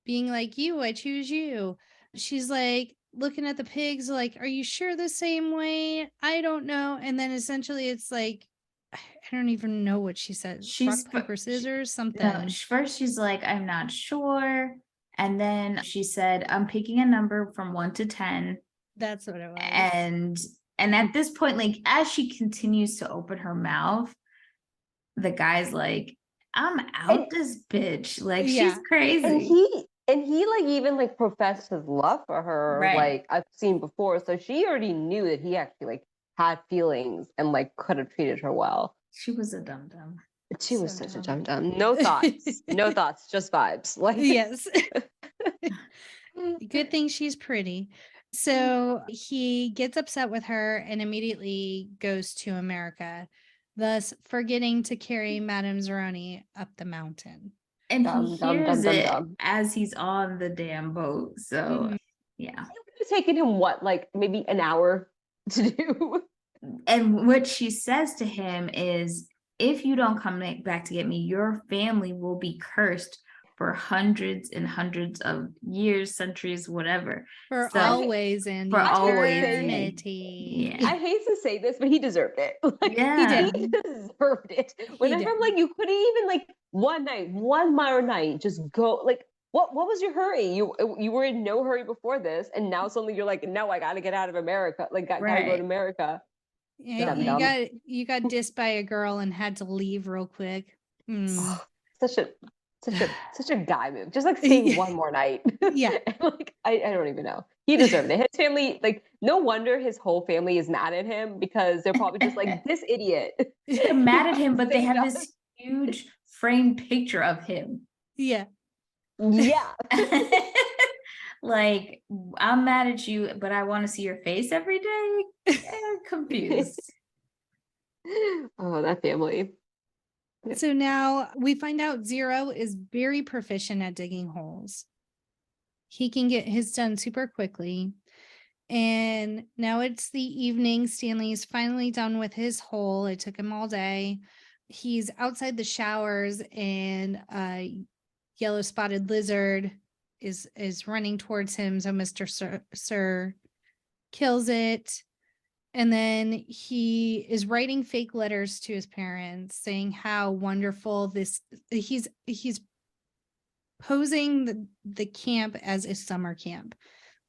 being like, I choose you, she's like looking at the pigs like, are you sure the same way? I don't know. And then essentially it's like, I don't even know what she said. Rock, paper, scissors, something. No, first she's like, I'm not sure. And then she said, I'm picking a number from 1 to 10. That's what it was. And at this point, like, as she continues to open her mouth, the guy's like, I'm out this bitch. Like, she's crazy. And he like even like professed his love for her, right. Like I've seen before. So she already knew that he actually like had feelings and like could have treated her well. She was a dum-dum. She was such a dum-dum. No thoughts. No thoughts, just vibes. Like yes. Good thing she's pretty. So he gets upset with her and immediately goes to America, thus forgetting to carry Madame Zeroni up the mountain. And he hears it as he's on the damn boat. So, yeah. It would have taken him, what, like maybe an hour to do? And what she says to him is, if you don't come back to get me, your family will be cursed for hundreds and hundreds of years, centuries, whatever. Always and eternity. Yeah. I hate to say this, but he deserved it. Like, he deserved it. Whenever I'm like, you couldn't even like one minor night, just go. Like, what was your hurry? You were in no hurry before this, and now suddenly you're like, no, I got to get out of America. Like, gotta go to America. Yeah, you got dissed by a girl and had to leave real quick. Such a guy move. Just like staying one more night. Yeah. Like I don't even know. He deserved it. His family, like, no wonder his whole family is mad at him, because they're probably just like, this idiot. They're mad at him, but they have this huge framed picture of him. Yeah. Yeah. Like, I'm mad at you, but I want to see your face every day. Confused. Oh, that family. So now we find out Zero is very proficient at digging holes. He can get his done super quickly. And now it's the evening. Stanley's finally done with his hole. It took him all day. He's outside the showers, and a yellow spotted lizard is running towards him. So Mr. Sir kills it. And then he is writing fake letters to his parents saying how wonderful he's posing the camp as a summer camp.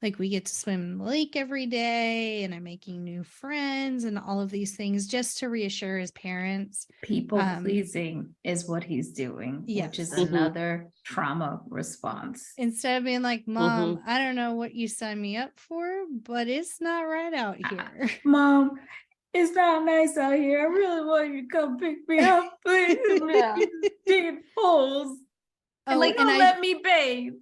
Like, we get to swim in the lake every day and I'm making new friends and all of these things just to reassure his parents. People pleasing is what he's doing, which is another trauma response. Instead of being like, Mom, I don't know what you signed me up for, but it's not right out here. Mom, it's not nice out here. I really want you to come pick me up, please. Digging holes. And let me bathe.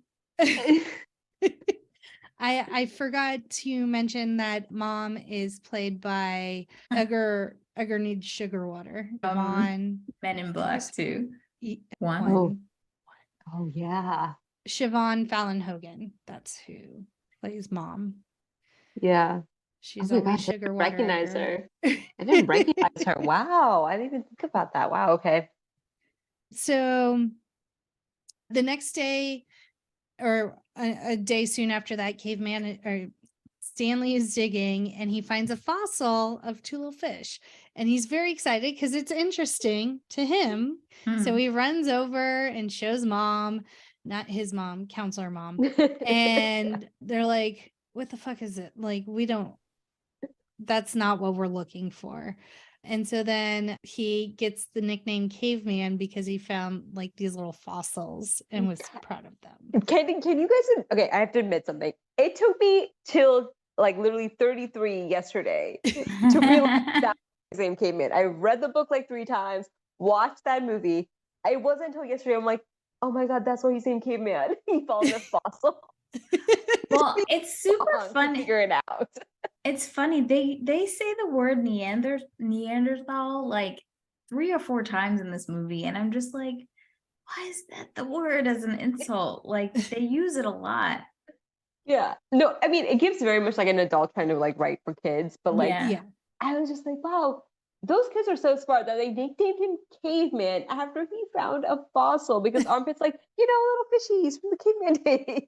I forgot to mention that Mom is played by Edgar Needs Sugar Water. Men in Black too. One. Oh yeah. Siobhan Fallon Hogan. That's who plays Mom. Yeah. She's always Sugar Water. Recognize her. I didn't recognize her. Wow. I didn't even think about that. Wow. Okay. So the next day, or a day soon after that, Stanley is digging and he finds a fossil of two little fish, and he's very excited because it's interesting to him. So he runs over and shows Mom, not his mom, counselor Mom, and they're like, what the fuck is it? Like, that's not what we're looking for. And so then he gets the nickname Caveman because he found like these little fossils and was proud of them. Can you guys, okay, I have to admit something. It took me till like literally 33 yesterday to realize that his name Caveman. I read the book like 3 times, watched that movie. It wasn't until yesterday I'm like, oh my God, that's why he's named Caveman. He found a fossil. Well, it's super funny. Figure it out. It's funny. They say the word Neanderthal like 3 or 4 times in this movie, and I'm just like, why is that the word as an insult? Like, they use it a lot. Yeah. No, I mean, it gives very much like an adult trying to like write for kids, but like, I was just like, wow, those kids are so smart that they nicknamed him Caveman after he found a fossil, because Armpit's like, little fishies from the caveman days.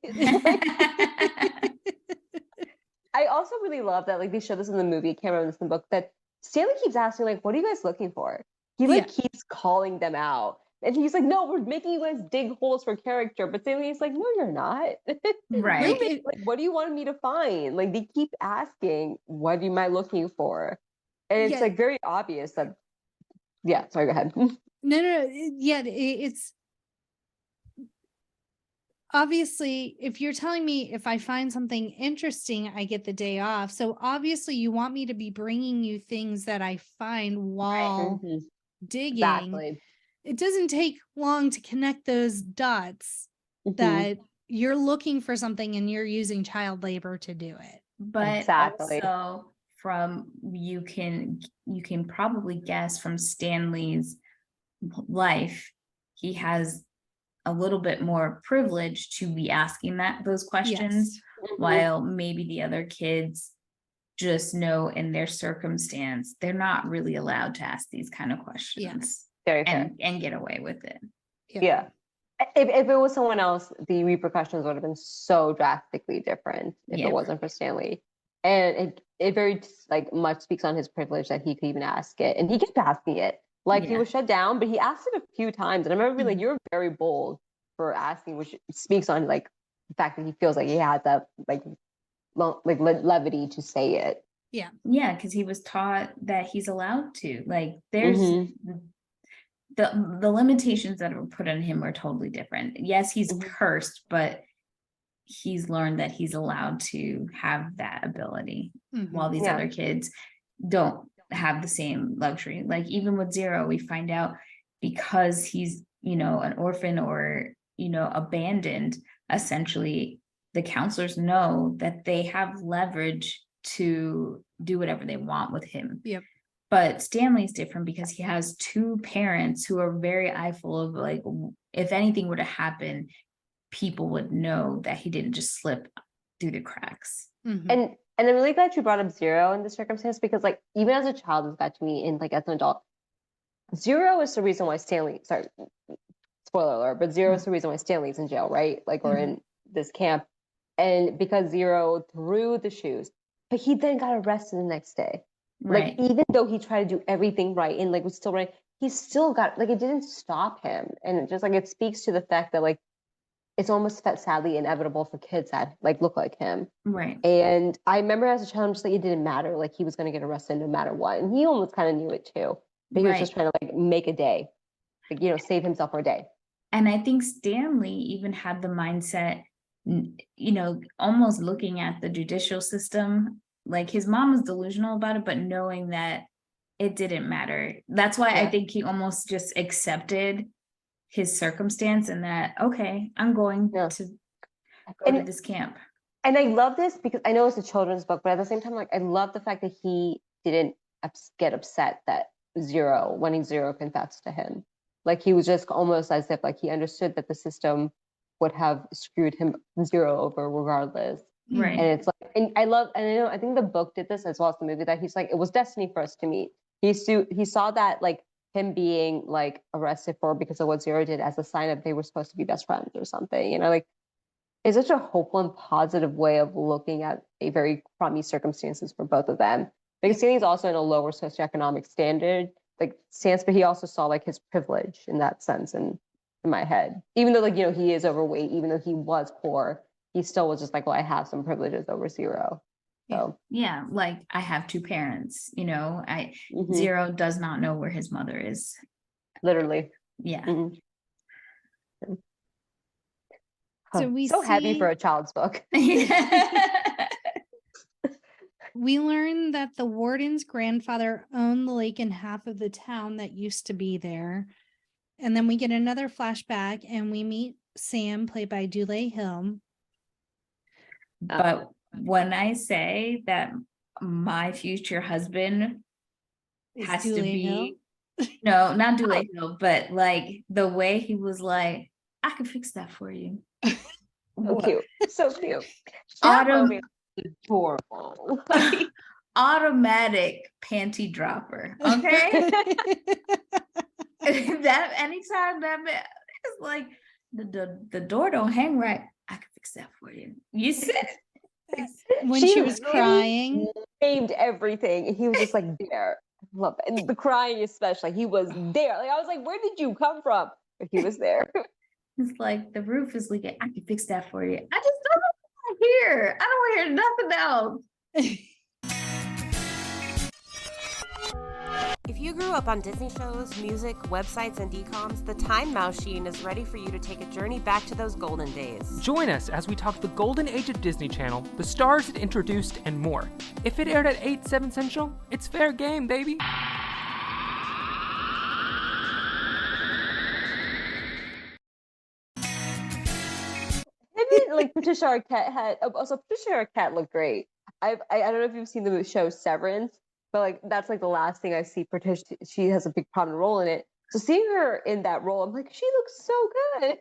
I also really love that, like, they show this in the movie, I can't remember this in the book, that Stanley keeps asking, like, what are you guys looking for? He, like, keeps calling them out. And he's like, no, we're making you guys dig holes for character. But Stanley's like, no, you're not. Right. Like, what do you want me to find? Like, they keep asking, what am I looking for? And it's, like, very obvious that, sorry, go ahead. No. Yeah, it's... Obviously, if you're telling me if I find something interesting, I get the day off. So obviously you want me to be bringing you things that I find while digging. Exactly. It doesn't take long to connect those dots that you're looking for something and you're using child labor to do it. But also you can probably guess from Stanley's life, he has a little bit more privilege to be asking those questions, while maybe the other kids just know in their circumstance they're not really allowed to ask these kind of questions. Very fair. And get away with it. Yeah. If it was someone else, the repercussions would have been so drastically different if it wasn't for Stanley. And it very like much speaks on his privilege that he could even ask it, and he kept asking it. Like, he was shut down, but he asked it a few times. And I remember being like, you're very bold for asking, which speaks on like the fact that he feels like he has that like levity to say it. Yeah, because he was taught that he's allowed to. Like, there's the limitations that were put on him are totally different. Yes, he's cursed, but he's learned that he's allowed to have that ability, while these other kids don't have the same luxury. Like, even with Zero, we find out because he's an orphan or abandoned, essentially the counselors know that they have leverage to do whatever they want with him. But Stanley's different because he has 2 parents who are very eyeful of, like, if anything were to happen, people would know that he didn't just slip through the cracks. And I'm really glad you brought up Zero in this circumstance, because like, even as a child, this got to me, and like as an adult, Zero is the reason why Stanley, sorry, spoiler alert, but Zero is the reason why Stanley's in jail, right? Like, or in this camp. And because Zero threw the shoes, but he then got arrested the next day. Right. Like, even though he tried to do everything right and like was still right, he still got, like, it didn't stop him. And it just like, it speaks to the fact that like, it's almost sadly inevitable for kids that like look like him. Right. And I remember as a child, I'm just like, it didn't matter. Like, he was going to get arrested no matter what. And he almost kind of knew it too. But he was just trying to like make a day, like, you know, save himself for a day. And I think Stanley even had the mindset, you know, almost looking at the judicial system, like his mom was delusional about it, but knowing that it didn't matter. That's why I think he almost just accepted his circumstance and that, okay, I'm going to go to this camp. And I love this because I know it's a children's book, but at the same time, like, I love the fact that he didn't get upset that Zero confessed to him. Like, he was just almost as if like he understood that the system would have screwed him Zero over regardless. Right. And it's like, and I think the book did this as well as the movie, that he's like, it was destiny for us to meet. He saw that like him being like arrested because of what Zero did as a sign of they were supposed to be best friends or something, you know, like, it's such a hopeful and positive way of looking at a very crummy circumstances for both of them. Because Stanley's also in a lower socioeconomic standard, like stance, but he also saw like his privilege in that sense. And in my head, even though like, you know, he is overweight, even though he was poor, he still was just like, well, I have some privileges over Zero. So yeah, like I have two parents, you know, Zero does not know where his mother is. Literally. Yeah. So we happy for a child's book. We learn that the warden's grandfather owned the lake and half of the town that used to be there. And then we get another flashback and we meet Sam, played by Dule Hill. But when I say that my future husband has to be, no, not Dule Hill, but like the way he was like, I can fix that for you. So cute. Adorable. Automatic panty dropper. Okay. That anytime that man is like the door don't hang right, I can fix that for you. You said when she was crying, named everything, and he was just like there. I love it. And the crying especially, he was there. Like, I was like, where did you come from? But he was there. It's like the roof is leaking. I can fix that for you. I just don't want to hear. I don't want to hear nothing else. If you grew up on Disney shows, music, websites, and DComs, the Time Machine is ready for you to take a journey back to those golden days. Join us as we talk the golden age of Disney Channel, the stars it introduced, and more. If it aired at 8/7 Central, it's fair game, baby. Like Patricia Arquette had. Also, Patricia Arquette looked great. I don't know if you've seen the show Severance, but like that's like the last thing I see Patricia. She has a big prominent role in it. So seeing her in that role, I'm like, she looks so good.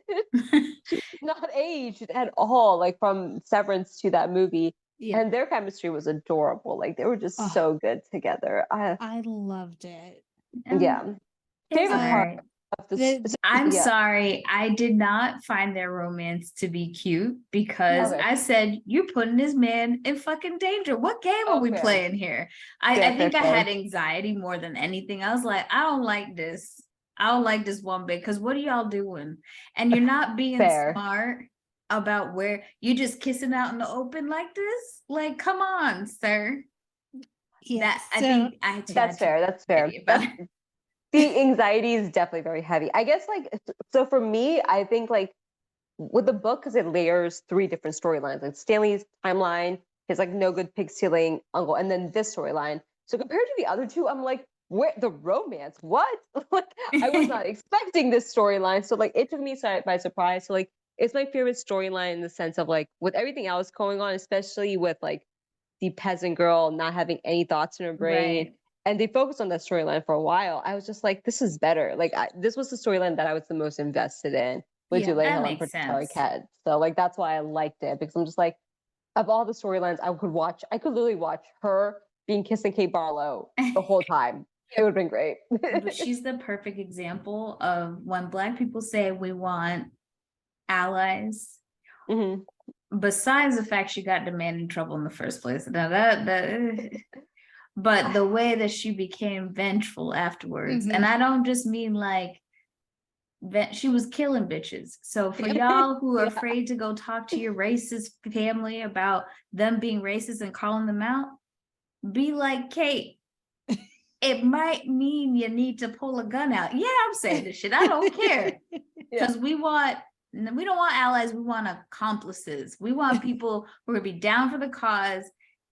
She's not aged at all, like from Severance to that movie. Yeah. And their chemistry was adorable. Like they were just so good together. I loved it. Yeah. Favorite part. I'm sorry, I did not find their romance to be cute because I said, you're putting this man in fucking danger. What game are we playing here? I think I had anxiety more than anything. I was like, I don't like this. I don't like this one bit because what are y'all doing? And you're not being smart about where you just kissing out in the open like this. Like, come on, sir. Yeah, that's fair. The anxiety is definitely very heavy. I guess like, so for me, I think like with the book, because it layers 3 different storylines, like Stanley's timeline, his like no good pig stealing uncle, and then this storyline. So compared to the other 2, I'm like, where the romance? What? Like, I was not expecting this storyline. So like it took me by surprise. So like it's my favorite storyline in the sense of like with everything else going on, especially with like the peasant girl not having any thoughts in her brain. Right. And they focused on that storyline for a while. I was just like, this is better. Like this was the storyline that I was the most invested in with Dule Hill and Patricia Arquette. So like that's why I liked it, because I'm just like, of all the storylines I could literally watch her being kissing Kate Barlow the whole time. It would have been great. But she's the perfect example of when Black people say we want allies. Mm-hmm. besides the fact she got the man in trouble in the first place. Now but the way that she became vengeful afterwards, and I don't just mean like she was killing bitches. So for y'all who are afraid to go talk to your racist family about them being racist and calling them out, be like Kate. It might mean you need to pull a gun out. Yeah, I'm saying this shit. I don't care. Because we don't want allies, we want accomplices. We want people who are gonna be down for the cause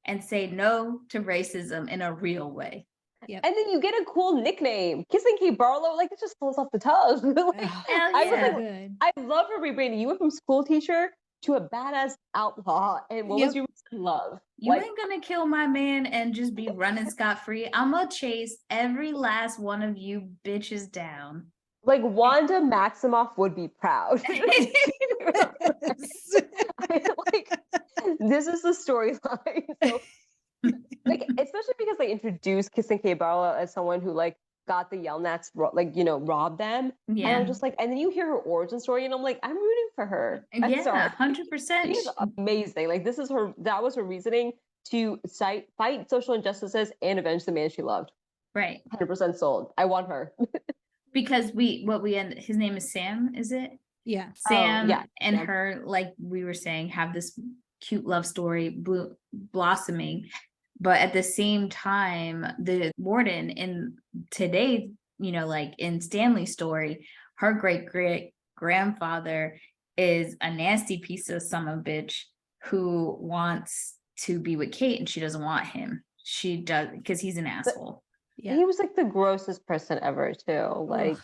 and say no to racism in a real way. Yep. And then you get a cool nickname, Kissing Kate Barlow. Like, it just falls off the tongue. I love her rebranding. You went from school teacher to a badass outlaw, and what was your love? You ain't gonna kill my man and just be running scot-free. I'm gonna chase every last one of you bitches down. Like, Wanda Maximoff would be proud. Like, this is the storyline. So, like, especially because they introduced Kissing Kate Barlow as someone who like got the Yelnats, like, you know, robbed them. Yeah. And I'm just like, and then you hear her origin story, and I'm like, I'm rooting for her. I'm sorry. 100%. She's amazing. Like, that was her reasoning to fight social injustices and avenge the man she loved. Right. 100% sold. I want her. Because his name is Sam, is it? Yeah. Sam and her, like we were saying, have this cute love story blossoming. But at the same time, the warden in today, you know, like in Stanley's story, her great grandfather is a nasty piece of son of a bitch who wants to be with Kate, and she doesn't want him. She does, because he's an asshole. Yeah. He was like the grossest person ever too. Like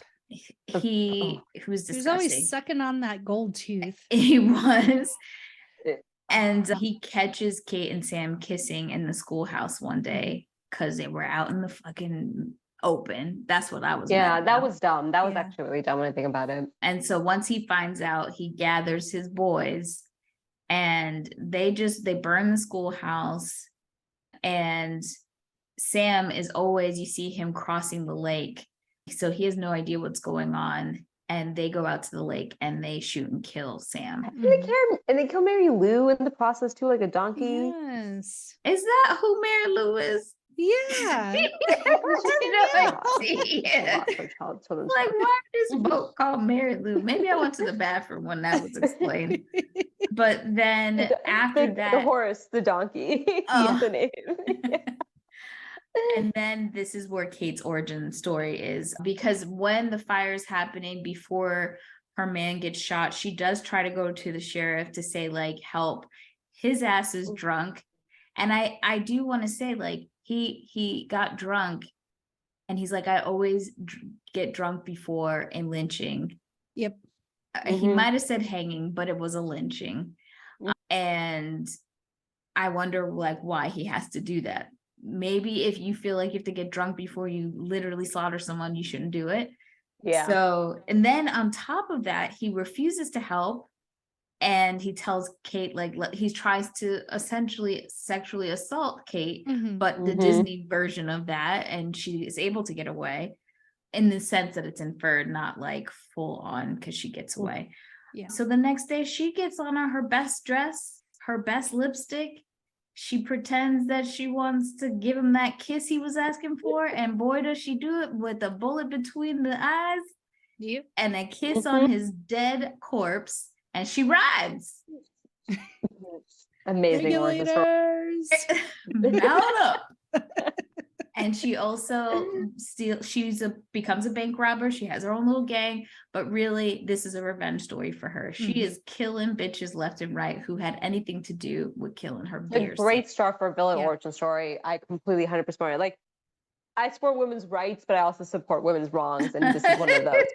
he was disgusting. He was always sucking on that gold tooth. He was. And he catches Kate and Sam kissing in the schoolhouse one day because they were out in the fucking open. That's what I was. Yeah, that was dumb. That was actually really dumb when I think about it. And so once he finds out, he gathers his boys, and they burn the schoolhouse. And Sam is always, you see him crossing the lake, so he has no idea what's going on. And they go out to the lake and they shoot and kill Sam. And they kill Mary Lou in the process too, like a donkey. Yes. Is that who Mary Lou is? Yeah. Like, why is this boat called Mary Lou? Maybe I went to the bathroom when that was explained. But then after that, the horse, the donkey. That's the name. And then this is where Kate's origin story is, because when the fire is happening, before her man gets shot, she does try to go to the sheriff to say, like, help. His ass is drunk. And I do want to say, like, he got drunk, and he's like, I always get drunk before a lynching. Yep. He might have said hanging, but it was a lynching. And I wonder, like, why he has to do that. Maybe if you feel like you have to get drunk before you literally slaughter someone, you shouldn't do it. Yeah. So, and then on top of that, he refuses to help. And he tells Kate, like, he tries to essentially sexually assault Kate, but the Disney version of that. And she is able to get away in the sense that it's inferred, not like full on, because she gets away. Yeah. So the next day she gets on her best dress, her best lipstick. She pretends that she wants to give him that kiss he was asking for. And boy, does she do it with a bullet between the eyes. Yep. And a kiss on his dead corpse. And she rides. Amazing. Regulators. Mount up. And she also becomes a bank robber. She has her own little gang, but really this is a revenge story for her. She is killing bitches left and right who had anything to do with killing her. A great start for a villain origin story. I completely 100% agree. Like, I support women's rights, but I also support women's wrongs, and this is one of those.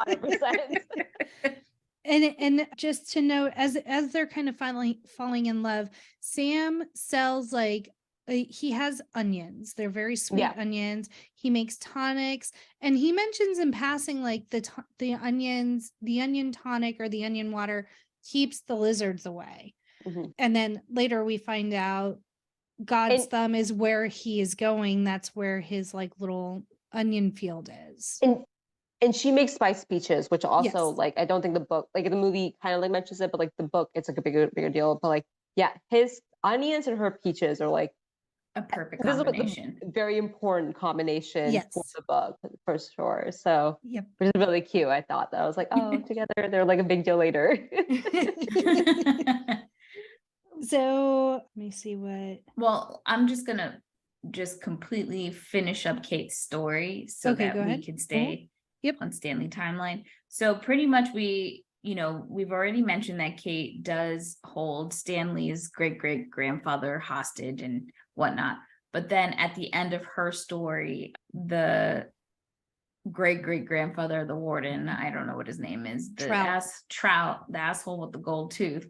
100%. And just to note, as they're kind of finally falling in love, Sam sells, like, he has onions. They're very sweet onions. He makes tonics, and he mentions in passing, like, the onion tonic or the onion water keeps the lizards away. And then later we find out God's thumb is where he is going. That's where his, like, little onion field is. And she makes spiced peaches, which also Yes. like I don't think the book, like the movie kind of like mentions it, but like the book, it's like a bigger deal. But like, yeah, his onions and her peaches are like A perfect this is like combination. a very important combination for Yes. the book for sure. So Yep. which is really cute. I thought that I was like, oh, together they're like a big deal later. So let me see what. Well, I'm just gonna completely finish up Kate's story so Okay, that go we ahead. can stay Yep. on Stanley timeline. So pretty much we've already mentioned that Kate does hold Stanley's great grandfather hostage and whatnot. But then at the end of her story, the great grandfather of the warden, I don't know what his name is, the Trout, the asshole with the gold tooth,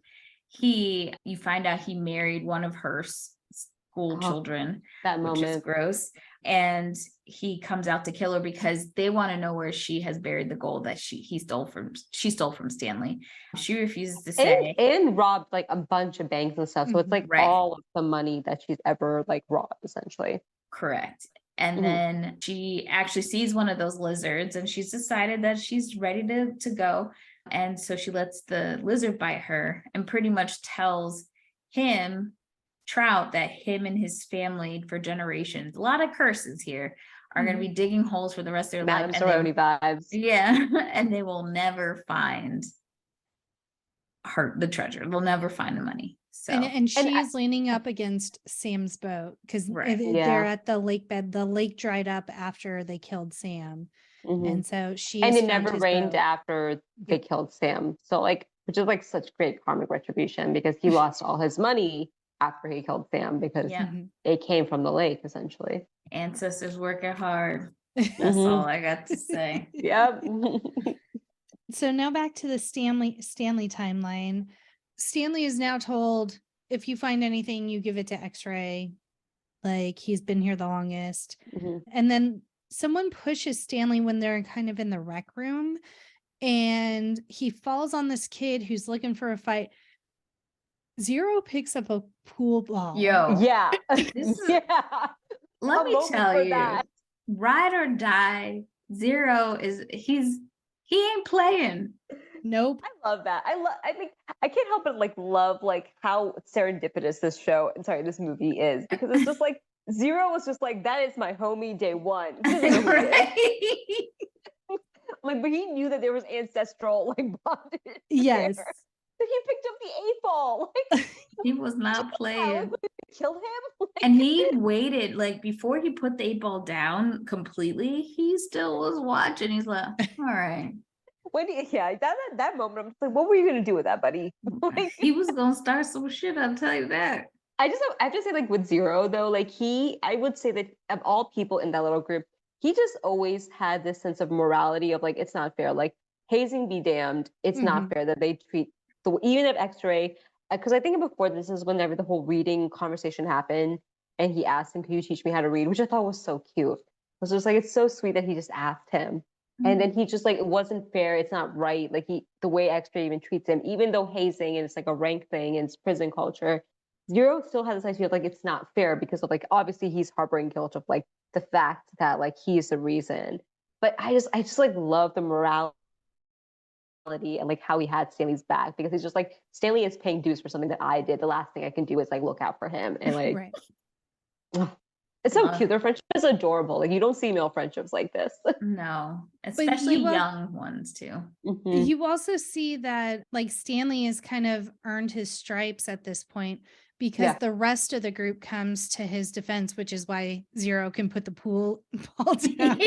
you find out he married one of her school children, That which is moment. gross. And he comes out to kill her because they want to know where she has buried the gold that she stole from Stanley. She refuses to say, and robbed like a bunch of banks and stuff. So it's like Right. all of the money that she's ever like robbed, essentially. Correct. And then she actually sees one of those lizards and she's decided that she's ready to go. And so she lets the lizard bite her and pretty much tells him, Trout, that him and his family for generations, a lot of curses here, are going to be digging holes for the rest of their Madame life. Sorority vibes. Yeah. And they will never find the treasure. They'll never find the money. So And she's leaning up against Sam's boat because they're at the lake bed. The lake dried up after they killed Sam. And so and it never rained after they killed Sam. So like, which is like such great karmic retribution because he lost all his money after he killed Sam because it came from the lake essentially. Ancestors working hard. That's all I got to say. Yep. So now back to the Stanley timeline. Stanley is now told, if you find anything, you give it to X-ray. Like, he's been here the longest. And then someone pushes Stanley when they're kind of in the rec room, and he falls on this kid who's looking for a fight. Zero picks up a pool ball. Yo. Yeah. Let me tell you, ride or die, Zero he ain't playing. Nope. I love that. I think I can't help but love how serendipitous this movie is, because it's just like Zero was just like, that is my homie day one. Right? But he knew that there was ancestral bondage. Yes. There. So he picked up the 8-ball. He was not playing. Kill him. And he waited, before he put the 8-ball down completely, he still was watching. He's like, all right. That moment, I'm just like, what were you gonna do with that, buddy? He was gonna start some shit, I'll tell you that. I have to say, with Zero though, I would say that of all people in that little group, he just always had this sense of morality of it's not fair. Hazing be damned, it's not fair that they treat even at X-ray, because I think before this is whenever the whole reading conversation happened, and he asked him, "Can you teach me how to read?" Which I thought was so cute. It was just it's so sweet that he just asked him. And then he just it wasn't fair. It's not right. The way X-ray even treats him, even though hazing and it's a rank thing and it's prison culture, Zero still has this idea of it's not fair because of obviously he's harboring guilt of the fact that he's the reason. But I just love the morality and how he had Stanley's back, because he's just Stanley is paying dues for something that I did. The last thing I can do is look out for him and right. It's so cute. Their friendship is adorable. You don't see male friendships like this. No, especially young ones too. You also see that Stanley has kind of earned his stripes at this point, because the rest of the group comes to his defense, which is why Zero can put the pool ball down.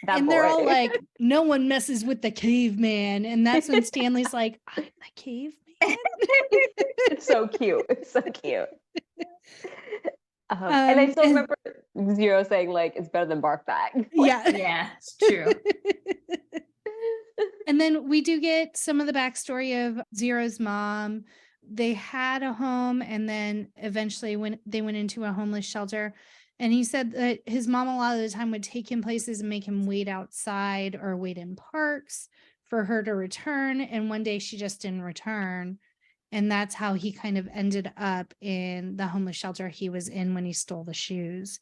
And they're all like, no one messes with the caveman. And that's when Stanley's like, I'm the caveman. It's so cute. It's so cute. And I still remember Zero saying it's better than bark bag. Yeah, it's true. And then we do get some of the backstory of Zero's mom. They had a home, and then eventually when they went into a homeless shelter, and he said that his mom a lot of the time would take him places and make him wait outside or wait in parks for her to return. And one day she just didn't return. And that's how he kind of ended up in the homeless shelter he was in when he stole the shoes.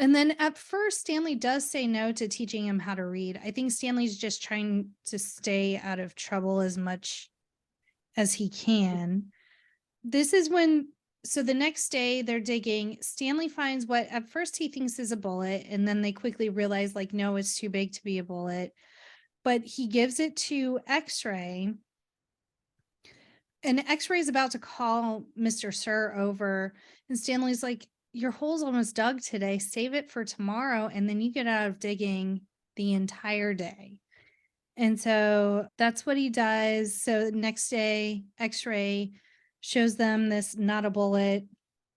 And then at first, Stanley does say no to teaching him how to read. I think Stanley's just trying to stay out of trouble as much as he can. This is when, so the next day they're digging. Stanley finds what at first he thinks is a bullet, and then they quickly realize, like, no, it's too big to be a bullet. But he gives it to X-Ray. And X-Ray is about to call Mr. Sir over, and Stanley's like, your hole's almost dug today. Save it for tomorrow, and then you get out of digging the entire day. And so that's what he does. So next day, X-Ray shows them this not a bullet,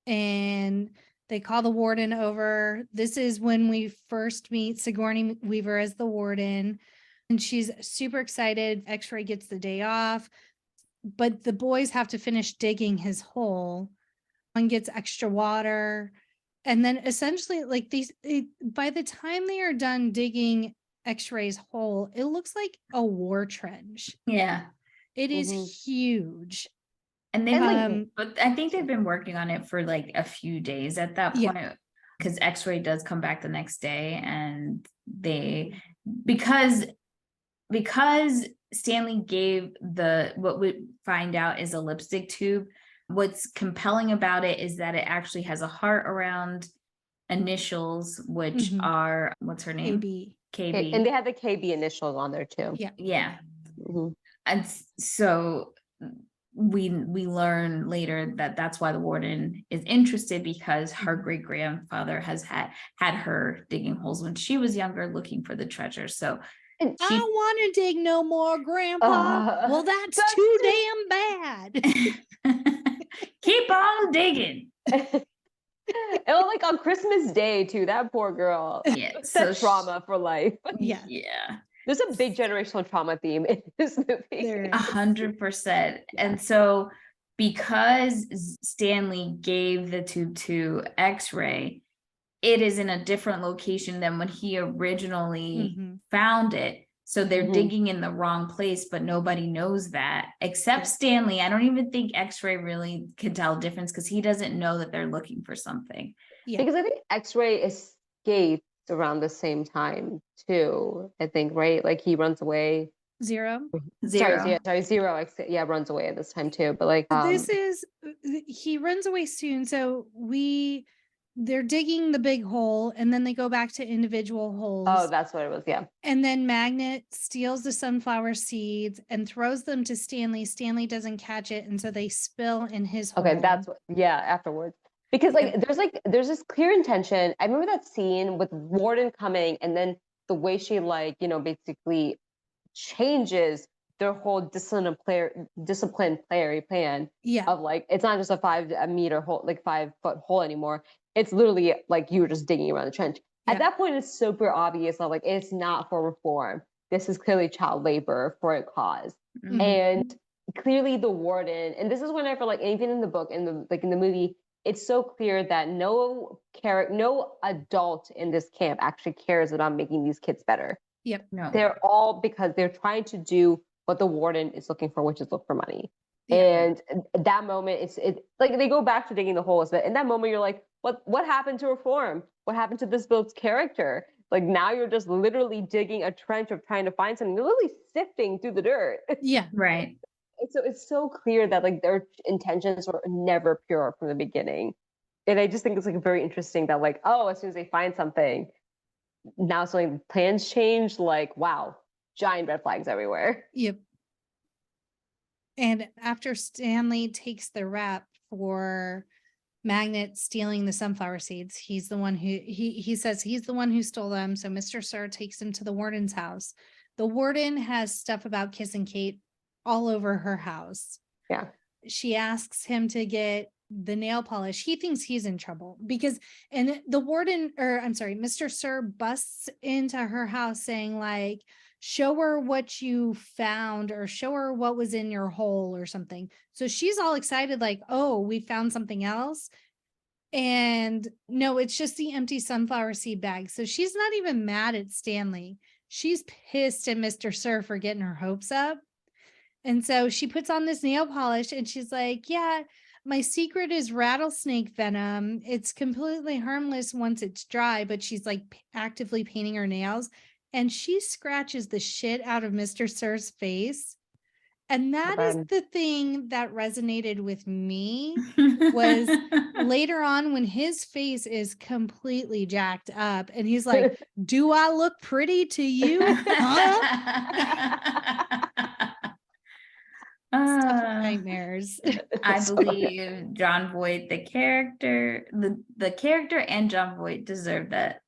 and they call the warden over. This is when we first meet Sigourney Weaver as the warden, and she's super excited. X-Ray gets the day off, but the boys have to finish digging his hole. One gets extra water, and then essentially, like, by the time they are done digging X-Ray's hole, it looks like a war trench. Yeah. It is huge. And they but I think they've been working on it for like a few days at that point, because X-Ray does come back the next day, and because Stanley gave what we find out is a lipstick tube. What's compelling about it is that it actually has a heart around initials, which are, what's her name? KB. And they had the KB initials on there too. Yeah. And so we learn later that that's why the warden is interested, because her great grandfather has had her digging holes when she was younger, looking for the treasure. So I don't want to dig no more, Grandpa. Well, that's too damn bad. Keep on digging. And like on Christmas Day too, that poor girl. Yeah, so trauma for life. Yeah. There's a big generational trauma theme in this movie. 100%. And so because Stanley gave the tube to X-Ray, it is in a different location than when he originally found it. So they're digging in the wrong place, but nobody knows that except Stanley. I don't even think X-Ray really can tell a difference, because he doesn't know that they're looking for something. Because I think X-Ray escaped around the same time too, I think, right? Like he runs away. Zero. Sorry, Zero. Yeah, runs away at this time too. But like he runs away soon. So they're digging the big hole, and then they go back to individual holes. Oh, that's what it was. Yeah. And then Magnet steals the sunflower seeds and throws them to Stanley. Stanley doesn't catch it, and so they spill in his hole. Okay, that's what. Yeah, afterwards. Because there's this clear intention. I remember that scene with Warden coming, and then the way she basically changes their whole disciplinary plan. Yeah. Of like, it's not just a 5 meter hole, like 5 foot hole anymore. It's literally like you were just digging around the trench. At that point, it's super obvious that like it's not for reform. This is clearly child labor for a cause. And clearly the warden, and this is when I feel like even in the book, in the movie, it's so clear that no adult in this camp actually cares about making these kids better. Yep. No. They're all because they're trying to do what the warden is looking for, which is look for money. And that moment, it's like they go back to digging the holes, but in that moment, you're like, what happened to reform? What happened to this boat's character? Like now you're just literally digging a trench of trying to find something. You're literally sifting through the dirt. Yeah. Right. So it's so clear that like their intentions were never pure from the beginning. And I just think it's like very interesting that like, oh, as soon as they find something, now suddenly plans change. Like, wow, giant red flags everywhere. Yep. And after Stanley takes the rap for Magnet stealing the sunflower seeds, he's the one who he says he's the one who stole them. So Mr. Sir takes him to the warden's house. The warden has stuff about Kissing Kate all over her house. Yeah. She asks him to get the nail polish. He thinks he's in trouble because, and the warden, or I'm sorry, Mr. Sir busts into her house saying like, show her what you found or show her what was in your hole or something. So she's all excited like, oh, we found something else. And no, it's just the empty sunflower seed bag. So she's not even mad at Stanley. She's pissed at Mr. Sir for getting her hopes up. And so she puts on this nail polish and she's like, yeah, my secret is rattlesnake venom. It's completely harmless once it's dry, but she's like actively painting her nails and she scratches the shit out of Mr. Sir's face. And that is the thing that resonated with me was later on when his face is completely jacked up and he's like, do I look pretty to you? Huh? Nightmares. I believe John Voight, the character and John Voight deserve that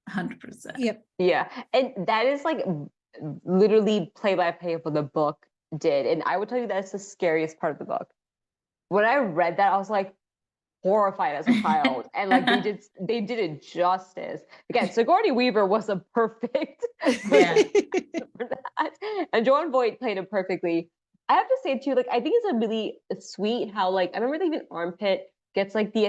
100%. Yep. Yeah. And that is like literally play by play of what the book did. And I would tell you that's the scariest part of the book. When I read that, I was like horrified as a child. And like they did it justice. Again, Sigourney Weaver was a perfect for that. And John Voight played it perfectly. I have to say too, like I think it's a really sweet how like I remember even Armpit gets like the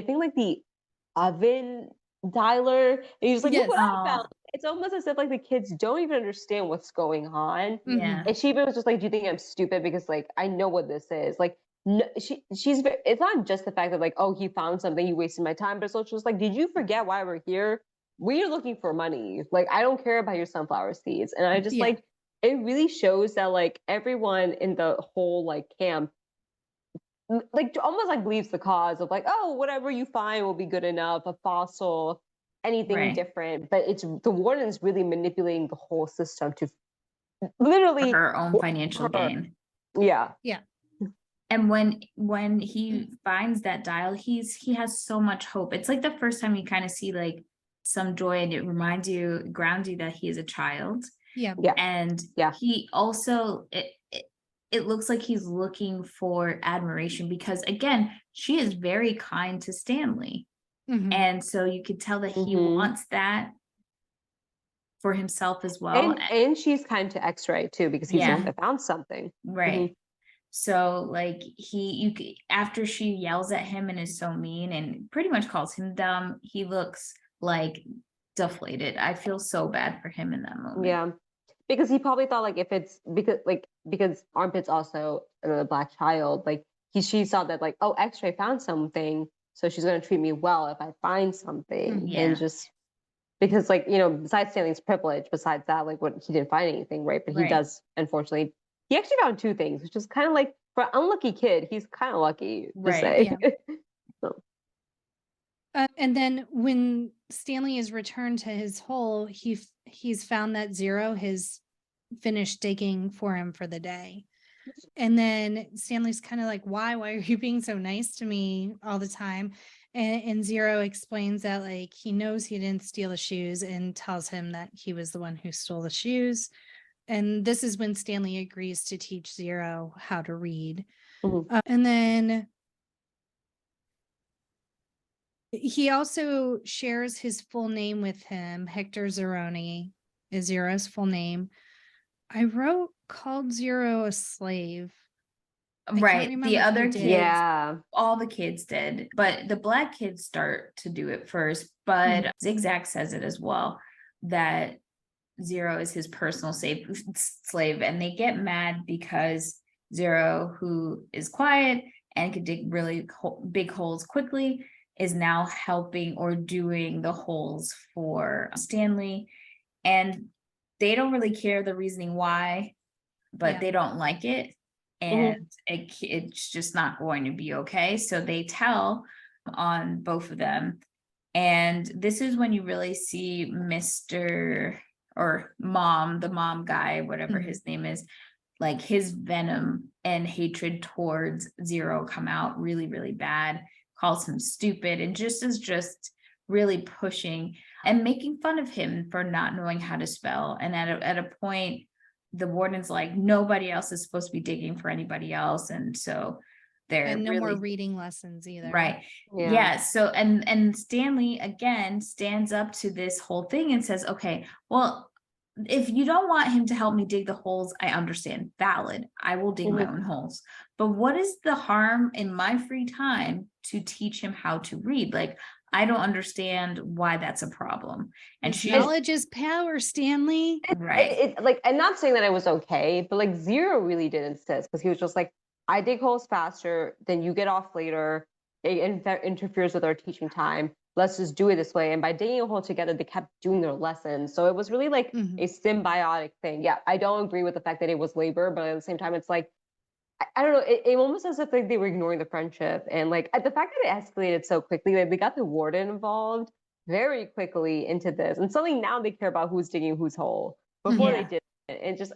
oven dialer. And he's like, look what I found. It's almost as if like the kids don't even understand what's going on. Yeah. And she was just like, do you think I'm stupid? Because like, I know what this is. Like, no, it's not just the fact that like, oh, he found something, he wasted my time, but it's also just like, did you forget why we're here? We're looking for money. Like, I don't care about your sunflower seeds. And I just like, it really shows that like everyone in the whole like camp, like almost like believes the cause of like, oh, whatever you find will be good enough, a fossil, anything different. But it's the warden's really manipulating the whole system to literally for her own financial gain. Yeah. And when he finds that dial, he has so much hope. It's like the first time you kind of see like some joy, and it grounds you that he is a child. Yeah. And he also it looks like he's looking for admiration because again, she is very kind to Stanley. Mm-hmm. And so you could tell that he wants that for himself as well. And she's kind to X-Ray too, because he's the one that found something. Right. So like after she yells at him and is so mean and pretty much calls him dumb, he looks like deflated. I feel so bad for him in that moment. Yeah. Because he probably thought like because Armpit's also another Black child, like she saw that like, oh, X-Ray found something, so she's gonna treat me well if I find something. And just because like, you know, besides Stanley's privilege, besides that, like what he didn't find anything, right? But he does, unfortunately, he actually found two things, which is kind of like for an unlucky kid, he's kind of lucky to say. And then when Stanley is returned to his hole, he's found that Zero has finished digging for him for the day. And then Stanley's kind of like, why are you being so nice to me all the time? And Zero explains that like he knows he didn't steal the shoes and tells him that he was the one who stole the shoes. And this is when Stanley agrees to teach Zero how to read. And then he also shares his full name with him. Hector Zeroni is Zero's full name. I called Zero a slave. Right. The other kids, all the kids did, but the Black kids start to do it first. But Zigzag says it as well, that Zero is his personal slave, and they get mad because Zero, who is quiet and could dig really big holes quickly, is now helping or doing the holes for Stanley. And they don't really care the reasoning why, but they don't like it. And it's just not going to be okay. So they tell on both of them. And this is when you really see Mr. or Mom, the mom guy, whatever his name is, like his venom and hatred towards Zero come out really, really bad. Calls him stupid and is really pushing and making fun of him for not knowing how to spell. And at a point, the warden's like, nobody else is supposed to be digging for anybody else. And so they're no more reading lessons either. Right. Yeah. So, and Stanley again stands up to this whole thing and says, okay, well, if you don't want him to help me dig the holes, I understand. Valid. I will dig my own holes. But what is the harm in my free time to teach him how to read? Like, I don't understand why that's a problem. And knowledge is power, Stanley. Right. Like, I'm not saying that it was okay, but like Zero really did insist because he was just like, I dig holes faster, then you get off later. It interferes with our teaching time. Let's just do it this way. And by digging a hole together, they kept doing their lessons. So it was really like a symbiotic thing. Yeah, I don't agree with the fact that it was labor, but at the same time, it's like, I don't know. It almost as if like they were ignoring the friendship, and like the fact that it escalated so quickly, like they got the warden involved very quickly into this, and suddenly now they care about who's digging whose hole. Before they did, it just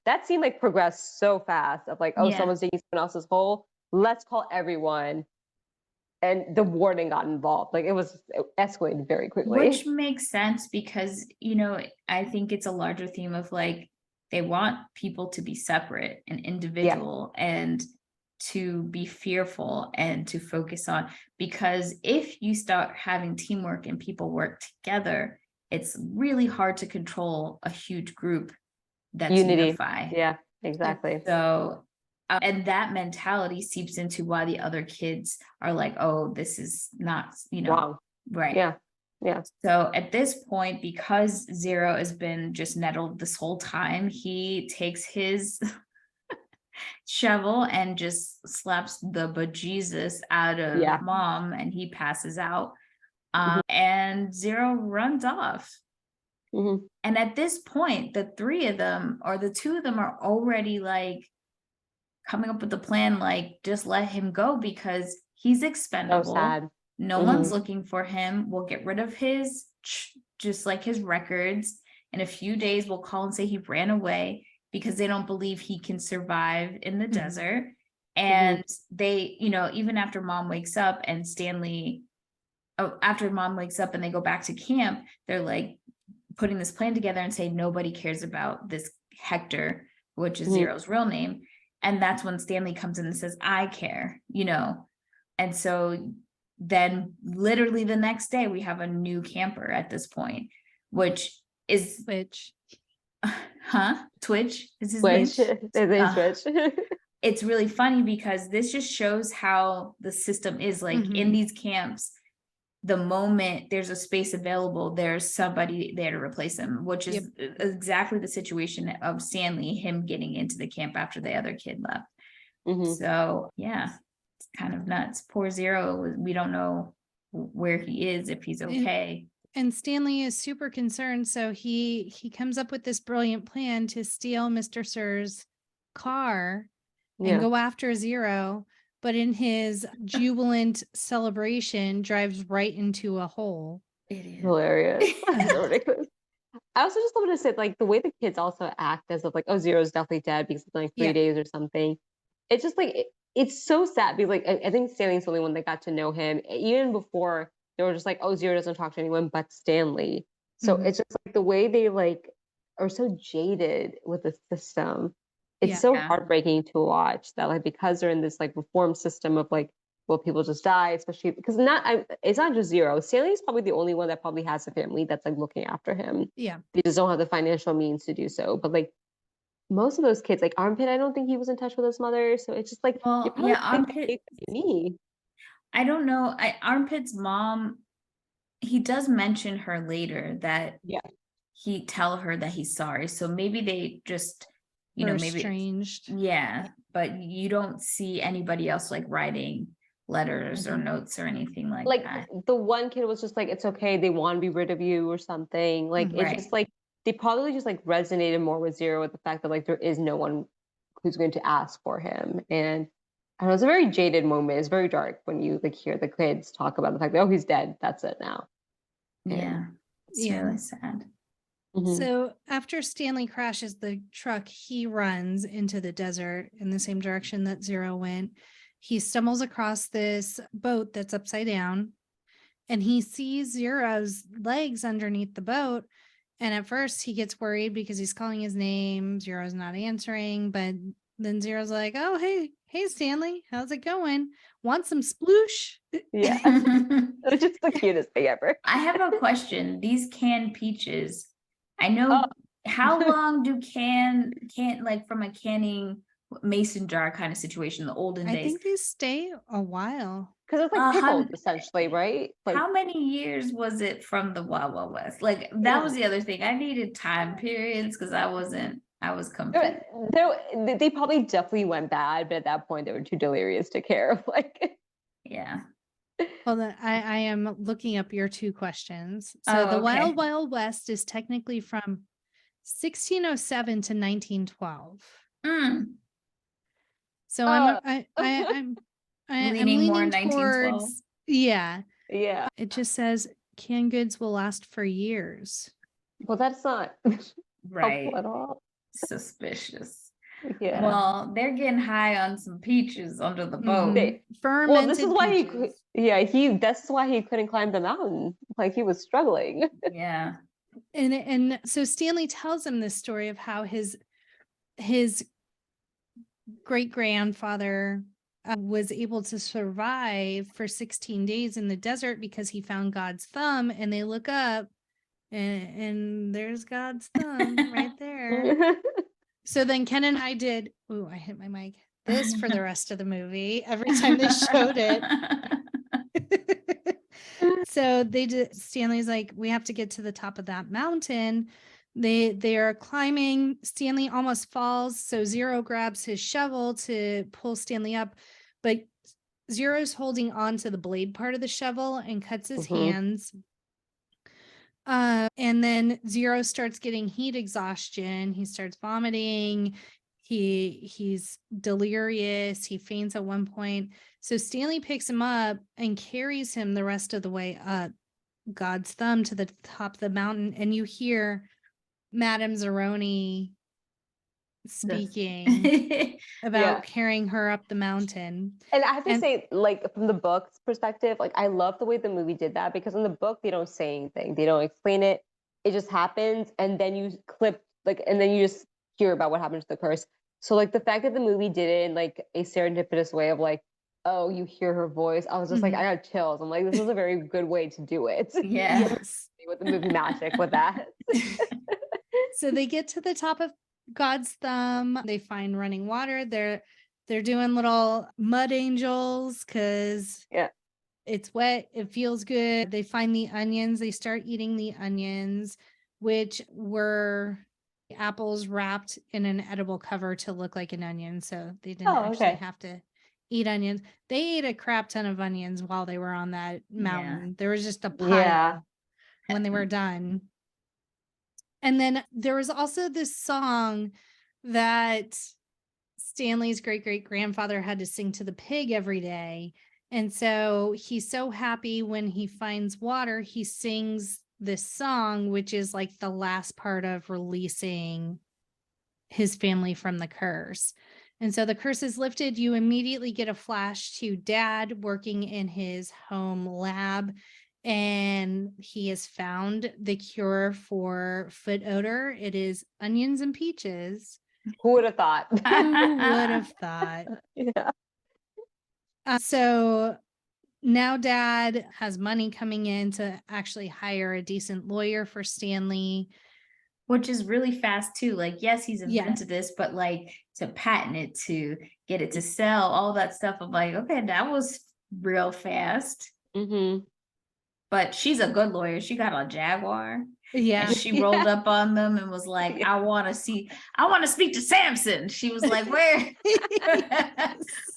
that seemed like progressed so fast. Of like, oh, someone's digging someone else's hole. Let's call everyone, and the warden got involved. Like it escalated very quickly, which makes sense because I think it's a larger theme of like, they want people to be separate and individual and to be fearful and to focus on, because if you start having teamwork and people work together, it's really hard to control a huge group that's unified. Yeah, exactly. So, and that mentality seeps into why the other kids are like, oh, this is not, wrong. Right. Yeah. Yeah. So at this point, because Zero has been just nettled this whole time, he takes his shovel and just slaps the bejesus out of Mom, and he passes out. And Zero runs off. And at this point, the three of them, or the two of them, are already like coming up with the plan, like just let him go because he's expendable. So sad. No one's looking for him. We'll get rid of his, just like his records. In a few days, we'll call and say he ran away because they don't believe he can survive in the desert. And they, even after Mom wakes up and after Mom wakes up and they go back to camp, they're like putting this plan together and say, nobody cares about this Hector, which is Zero's real name. And that's when Stanley comes in and says, I care, And so then literally the next day we have a new camper at this point, which is Twitch. Twitch is his name. Twitch. It's really funny because this just shows how the system is like in these camps. The moment there's a space available, there's somebody there to replace him, which is exactly the situation of Stanley, him getting into the camp after the other kid left. So yeah, it's kind of nuts. Poor Zero, we don't know where he is, if he's okay. And Stanley is super concerned, so he comes up with this brilliant plan to steal Mr. Sir's car and go after Zero, but in his jubilant celebration drives right into a hole. It is hilarious. So ridiculous. I also just wanted to say, like, the way the kids also act as if like, oh, Zero's definitely dead because it's like 3 days or something. It's just like it's so sad because like I think Stanley's the only one that got to know him. Even before, they were just like, oh, Zero doesn't talk to anyone but Stanley. So it's just like the way they like are so jaded with the system. It's so heartbreaking to watch that, like, because they're in this like reform system of like, well, people just die, especially because it's not just Zero. Stanley's probably the only one that probably has a family that's like looking after him. Yeah. They just don't have the financial means to do so. But like most of those kids, like Armpit, I don't think he was in touch with his mother. So it's just like, Armpit, me. I don't know. Armpit's mom, he does mention her later that he tell her that he's sorry. So maybe they just, maybe estranged. Yeah, but you don't see anybody else like writing letters or notes or anything like that. The one kid was just like, it's okay, they want to be rid of you or something. Like it's just like they probably just like resonated more with Zero with the fact that like there is no one who's going to ask for him. And I don't know, it's a very jaded moment. It's very dark when you like hear the kids talk about the fact that, oh, he's dead, that's it now. It's really sad. So after Stanley crashes the truck, he runs into the desert in the same direction that Zero went. He stumbles across this boat that's upside down, and he sees Zero's legs underneath the boat. And at first he gets worried because he's calling his name. Zero's not answering, but then Zero's like, oh, hey, Stanley, how's it going? Want some sploosh? Yeah. It's just the cutest thing ever. I have a question. These canned peaches, I know, how long do can like from a canning mason jar kind of situation, the olden days? I think they stay a while. Because it's like pickles, essentially, right? Like, how many years was it from the Wild Wild West? Like, that was the other thing. I needed time periods because I wasn't I was confused. They probably definitely went bad, but at that point they were too delirious to care. Like, Yeah. Hold on, I am looking up your two questions. So Oh, the okay. Wild Wild West is technically from 1607 to 1912. Mm. So Uh. I'm Leaning more leaning 1912. towards, yeah. Yeah. It just says canned goods will last for years. Well, that's not Right. helpful at all. Suspicious. Yeah. Well, they're getting high on some peaches under the boat. Mhm. Well, Fermented this is why peaches. that's why he couldn't climb the mountain. Like, he was struggling. Yeah. And so Stanley tells him this story of how his great grandfather was able to survive for 16 days in the desert because he found God's thumb, and they look up and there's God's thumb right there. So then Ken and I did, ooh, I hit my mic, this for the rest of the movie every time they showed it. So they did. Stanley's like, we have to get to the top of that mountain. They are climbing. Stanley almost falls, so Zero grabs his shovel to pull Stanley up, but Zero's holding on to the blade part of the shovel and cuts his hands. And then Zero starts getting heat exhaustion. He starts vomiting. He's delirious. He faints at one point. So Stanley picks him up and carries him the rest of the way up God's thumb to the top of the mountain. And you hear Madame Zeroni speaking about carrying her up the mountain. And I have to say, like, from the book's perspective, like, I love the way the movie did that, because in the book they don't say anything, they don't explain it, it just happens, and then you and then you just hear about what happened to the curse. So, like, the fact that the movie did it in like a serendipitous way of like, oh, you hear her voice, I was just like, I got chills. I'm like, this is a very good way to do it. Yes. With the movie magic with that. So they get to the top of God's thumb. They find running water. They're doing little mud angels because it's wet. It feels good. They find the onions. They start eating the onions, which were apples wrapped in an edible cover to look like an onion. So they didn't actually have to eat onions. They ate a crap ton of onions while they were on that mountain. Yeah. There was just a pile when they were done. And then there was also this song that Stanley's great-great-grandfather had to sing to the pig every day. And so he's so happy when he finds water, he sings this song, which is like the last part of releasing his family from the curse. And so the curse is lifted. You immediately get a flash to Dad working in his home lab, and he has found the cure for foot odor. It is onions and peaches. Who would have thought? Who would have thought? Yeah. So now Dad has money coming in to actually hire a decent lawyer for Stanley. Which is really fast too. Like, yes, he's invented this, but like to patent it, to get it to sell, all that stuff. I'm like, okay, that was real fast. But she's a good lawyer. She got a Jaguar. Yeah. And she rolled up on them and was like, I want to speak to Samson. She was like,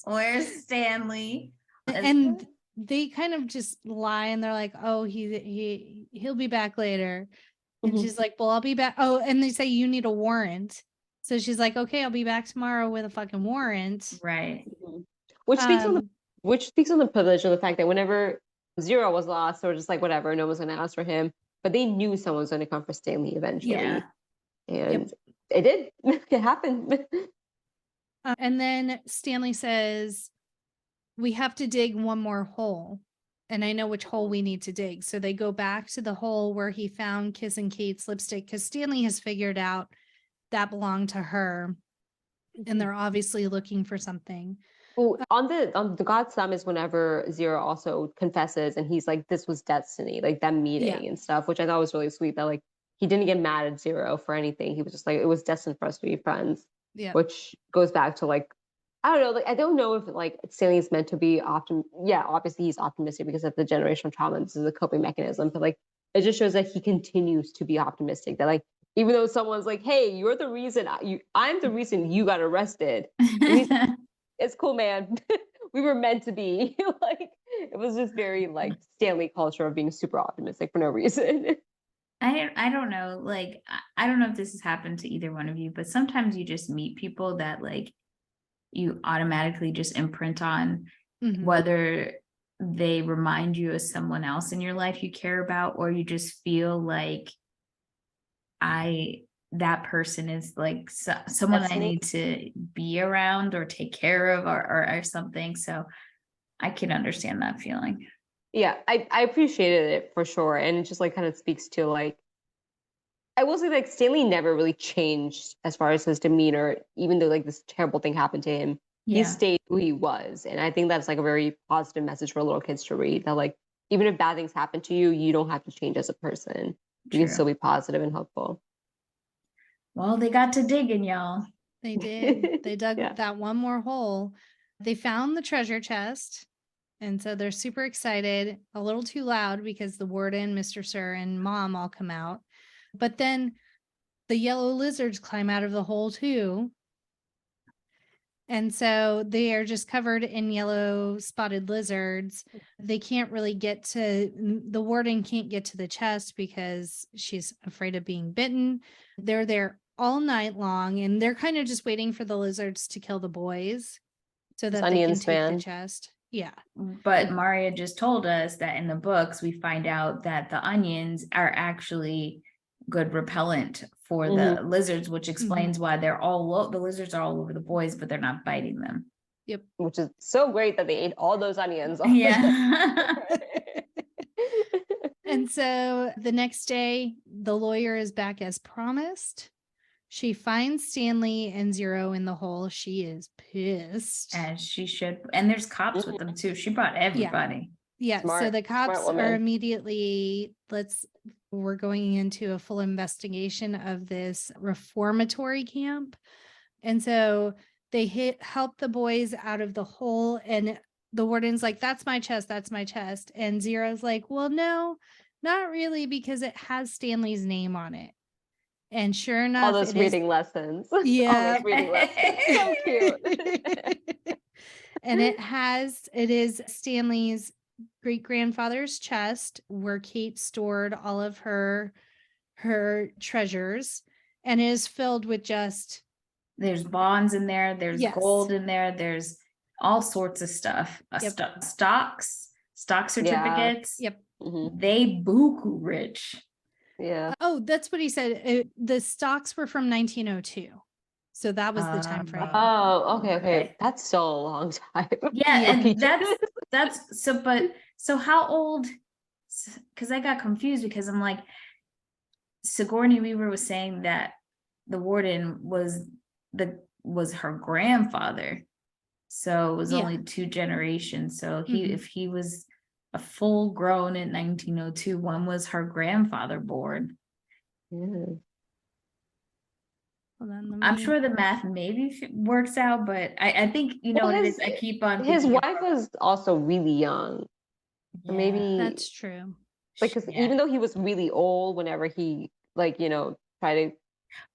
where's Stanley? And they kind of just lie, and they're like, oh, he'll be back later. And she's like, well, I'll be back. Oh, and they say you need a warrant. So she's like, okay, I'll be back tomorrow with a fucking warrant. Right. Which speaks on the privilege of the fact that whenever Zero was lost, or just like whatever, no one's going to ask for him, but they knew someone was going to come for Stanley eventually. Yeah. And it did. It happened. And then Stanley says, we have to dig one more hole. And I know which hole we need to dig. So they go back to the hole where he found Kiss and Kate's lipstick, because Stanley has figured out that belonged to her. And they're obviously looking for something. Well, on the God's thumb is whenever Zero also confesses, and he's like, this was destiny, like that meeting and stuff, which I thought was really sweet, that like he didn't get mad at Zero for anything. He was just like, it was destined for us to be friends. Yeah. Which goes back to like, I don't know, like I don't know if like Stanley is meant to be obviously he's optimistic because of the generational trauma. This is a coping mechanism, but like it just shows that he continues to be optimistic, that like even though someone's like, hey, you're the reason I'm the reason you got arrested. It's cool, man. We were meant to be. Like, it was just very like Stanley culture of being super optimistic for no reason. I don't know. Like, I don't know if this has happened to either one of you, but sometimes you just meet people that like you automatically just imprint on, whether they remind you of someone else in your life you care about, or you just feel like that person is like someone I need to be around or take care of or something. So I can understand that feeling. Yeah, I appreciated it for sure. And it just like kind of speaks to like, I will say like Stanley never really changed as far as his demeanor, even though like this terrible thing happened to him. He stayed who he was. And I think that's like a very positive message for little kids to read, that like, even if bad things happen to you, you don't have to change as a person. You can still be positive and hopeful. Well, they got to digging, y'all. They did. They dug that one more hole. They found the treasure chest. And so they're super excited, a little too loud because the warden, Mr. Sir, and mom all come out. But then the yellow lizards climb out of the hole too. And so they are just covered in yellow spotted lizards. They can't really the warden can't get to the chest because she's afraid of being bitten. They're there all night long, and they're kind of just waiting for the lizards to kill the boys so that they can take the chest. Yeah. But Maria just told us that in the books, we find out that the onions are actually good repellent for the lizards, which explains why the lizards are all over the boys, but they're not biting them. Yep. Which is so great that they ate all those onions. Yeah. And so the next day, the lawyer is back as promised. She finds Stanley and Zero in the hole. She is pissed. As she should. And there's cops with them too. She brought everybody. Yeah. So the cops are immediately, we're going into a full investigation of this reformatory camp. And so they help the boys out of the hole, and the warden's like, that's my chest. That's my chest. And Zero's like, well, no, not really, because it has Stanley's name on it. And sure enough, all those reading lessons. Yeah. All those reading lessons. So cute. And it is Stanley's great-grandfather's chest where Kate stored all of her treasures, and it is filled with there's bonds in there, there's gold in there, there's all sorts of stuff. Stock certificates. Yep. They buku rich. Yeah. Oh, that's what he said. The stocks were from 1902. So that was the time frame. Oh, okay. That's so a long time. Yeah, and that's so how old? Because I got confused because I'm like, Sigourney Weaver was saying that the warden was her grandfather, so it was only 2 generations. So if he was a full grown in 1902, when was her grandfather born? Yeah. I'm sure the math maybe works out, but I think what it is. I keep on. His wife was also really young. Yeah, maybe that's true. Like, because even though he was really old, whenever he tried to.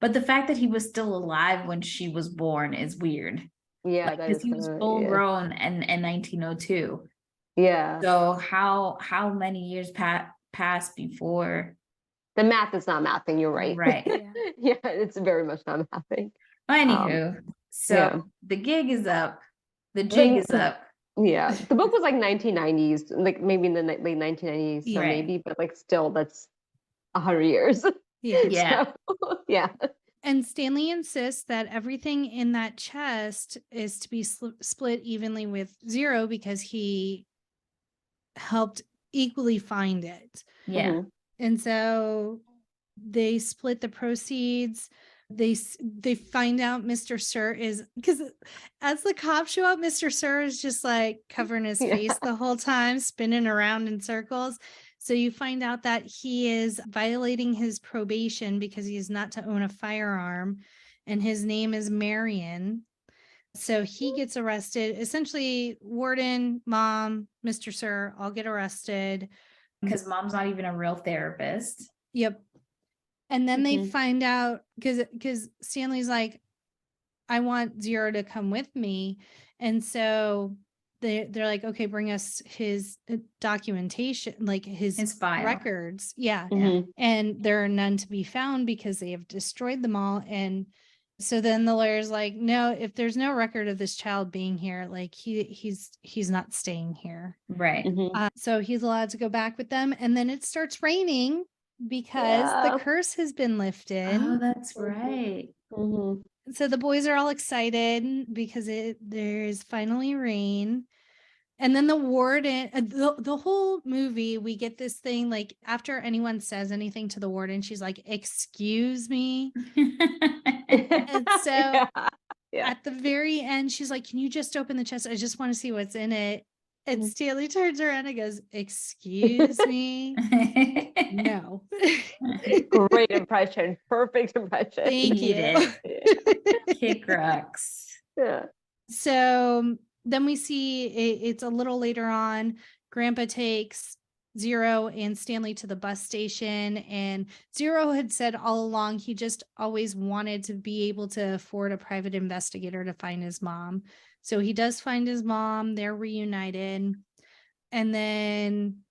But the fact that he was still alive when she was born is weird. Yeah, because he was full grown in 1902. Yeah. So how many years passed before? The math is not mathing. You're right. Right. Yeah, it's very much not mathing. Anywho, the gig is up. The jig is up. Yeah, the book was like 1990s, like maybe in the late 1990s, so maybe, but like still, that's 100 years. Yeah. So, yeah. And Stanley insists that everything in that chest is to be split evenly with Zero because he helped equally find it. Yeah. And so they split the proceeds. They find out Mr. Sir is, because as the cops show up, Mr. Sir is just like covering his face the whole time, spinning around in circles. So you find out that he is violating his probation because he is not to own a firearm, and his name is Marion. So he gets arrested. Essentially, warden, mom, Mr. Sir all get arrested. Because mom's not even a real therapist. Yep. And then they Mhm. find out because Stanley's like, I want Zero to come with me. And so they're like, okay, bring us his documentation, like his file. records. Yeah. Mhm. And there are none to be found because they have destroyed them all. And so then the lawyer's like, no, if there's no record of this child being here, like he's not staying here. Right. Mhm. So he's allowed to go back with them. And then it starts raining because the Yeah. curse has been lifted. Oh, that's right. Mhm. So the boys are all excited because there's finally rain. And then the warden, the whole movie, we get this thing like after anyone says anything to the warden, she's like, excuse me. And so Yeah. Yeah. at the very end, she's like, can you just open the chest? I just want to see what's in it. And Mhm. Stanley turns around and goes, excuse me. No. Great impression. Perfect impression. Thank Eat you. Kick rocks. Yeah. So then we see it's a little later on. Grandpa takes Zero and Stanley to the bus station, and Zero had said all along he just always wanted to be able to afford a private investigator to find his mom. So he does find his mom. They're reunited. And then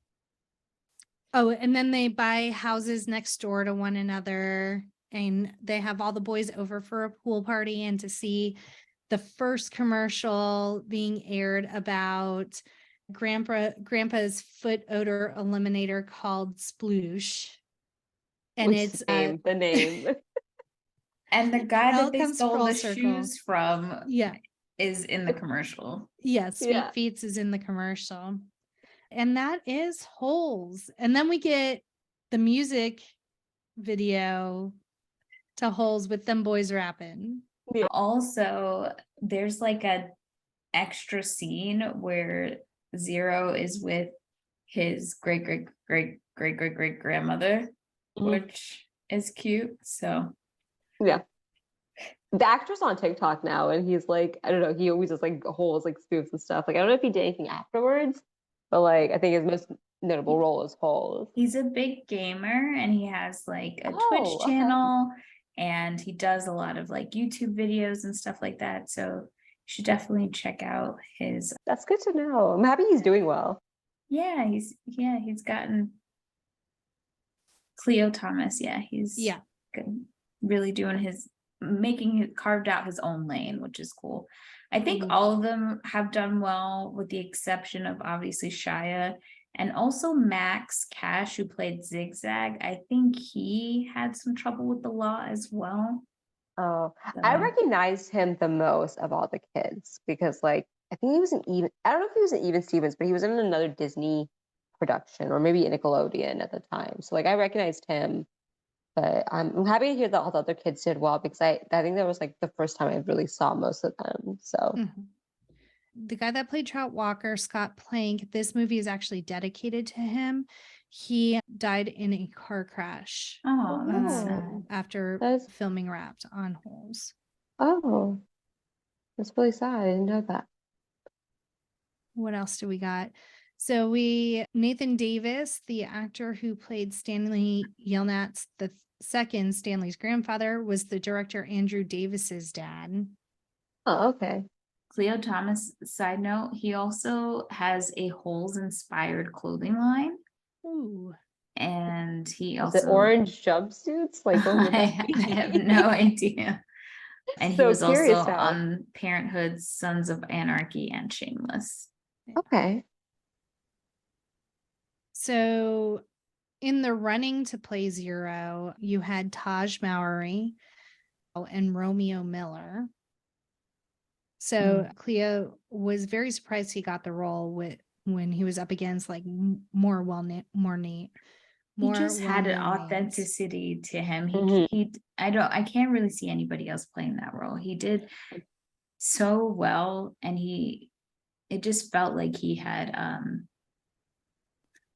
they buy houses next door to one another, and they have all the boys over for a pool party and to see the first commercial being aired about grandpa's foot odor eliminator called Sploosh. And Which it's the name. And the guy all that they comes stole full the circle. shoes from Yeah. is in the commercial. Yeah. Sweet Yeah. Feets is in the commercial. And that is Holes. And then we get the music video to Holes with them boys rapping. Also, there's like a extra scene where Zero is with his great grandmother, Mhm. which is cute. So Yeah. The actor's on TikTok now, and he's like, I don't know, he always does like holes, like spoofs and stuff. Like, I don't know if he did anything afterwards, but like, I think his most notable role is Holes. he's a big gamer and he has like a Oh, Twitch okay. channel and he does a lot of like YouTube videos and stuff like that. So you should definitely check out his. That's good to know. I'm happy he's doing well. Yeah, he's gotten Cleo Thomas. Yeah, he's good, really doing carved out his own lane, which is cool. I think all of them have done well, with the exception of obviously Shia and also Max Cash, who played Zigzag. I think he had some trouble with the law as well. Oh, So, I recognized him the most of all the kids because, like, I think he was I don't know if he was in Even Stevens, but he was in another Disney production or maybe Nickelodeon at the time. So, like, I recognized him, but I'm happy to hear that all the other kids did well because I think that was like the first time I really saw most of them. So, The guy that played Trout Walker, Scott Plank, this movie is actually dedicated to him. He died in a car crash that's sad. after filming Wrapped on Holes. Oh, that's really sad. I didn't know that. What else do we got? So Nathan Davis, the actor who played Stanley Yelnats II, Stanley's grandfather, was the director Andrew Davis's dad. Oh, okay. Cleo Thomas, side note, he also has a Holes inspired clothing line. Ooh. And he Is also it orange jumpsuits? Like, what would that be? I have no idea. And So he was also curious now. on Parenthood, Sons of Anarchy, and Shameless. Okay. So in the running to play Zero, you had Taj Mowry and Romeo Miller. So Cleo was very surprised he got the role when he was up against like more He just had an authenticity to him. I can't really see anybody else playing that role. He did so well, and it just felt like he had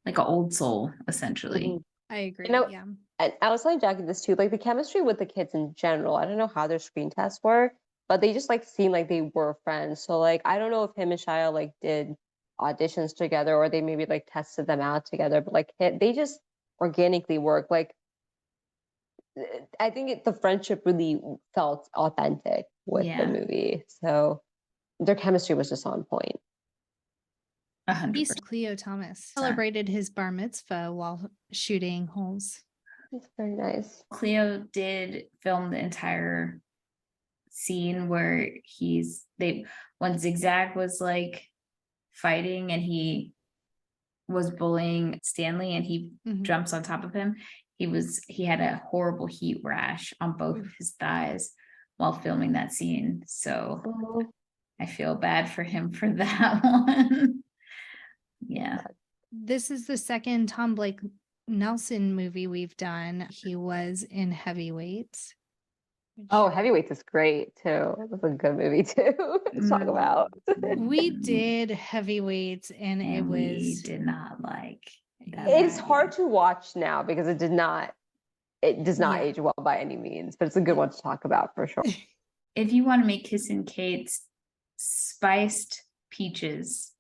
like an old soul, essentially. I agree. Yeah. And I was telling Jackie this too, like the chemistry with the kids in general. I don't know how their screen tests were, but they just like seemed like they were friends. So like I don't know if him and Shia like did auditions together or they maybe like tested them out together, but like they just organically work. Like I think the friendship really felt authentic with the movie. So their chemistry was just on point. 100%. Cleo Thomas celebrated his bar mitzvah while shooting Holes. It's very nice. Cleo did film the entire scene where when Zigzag was like fighting and he was bullying Stanley and he jumps on top of him. He had a horrible heat rash on both of his thighs while filming that scene. So I feel bad for him for that one. Yeah. This is the second Tom Blake Nelson movie we've done. He was in Heavyweights. Oh, Heavyweights is great too. That's a good movie too to talk about. We did Heavyweights and we did not like that. It's hard to watch now because it does not age well by any means, but it's a good one to talk about for sure. If you want to make Kissin' Kate's spiced peaches,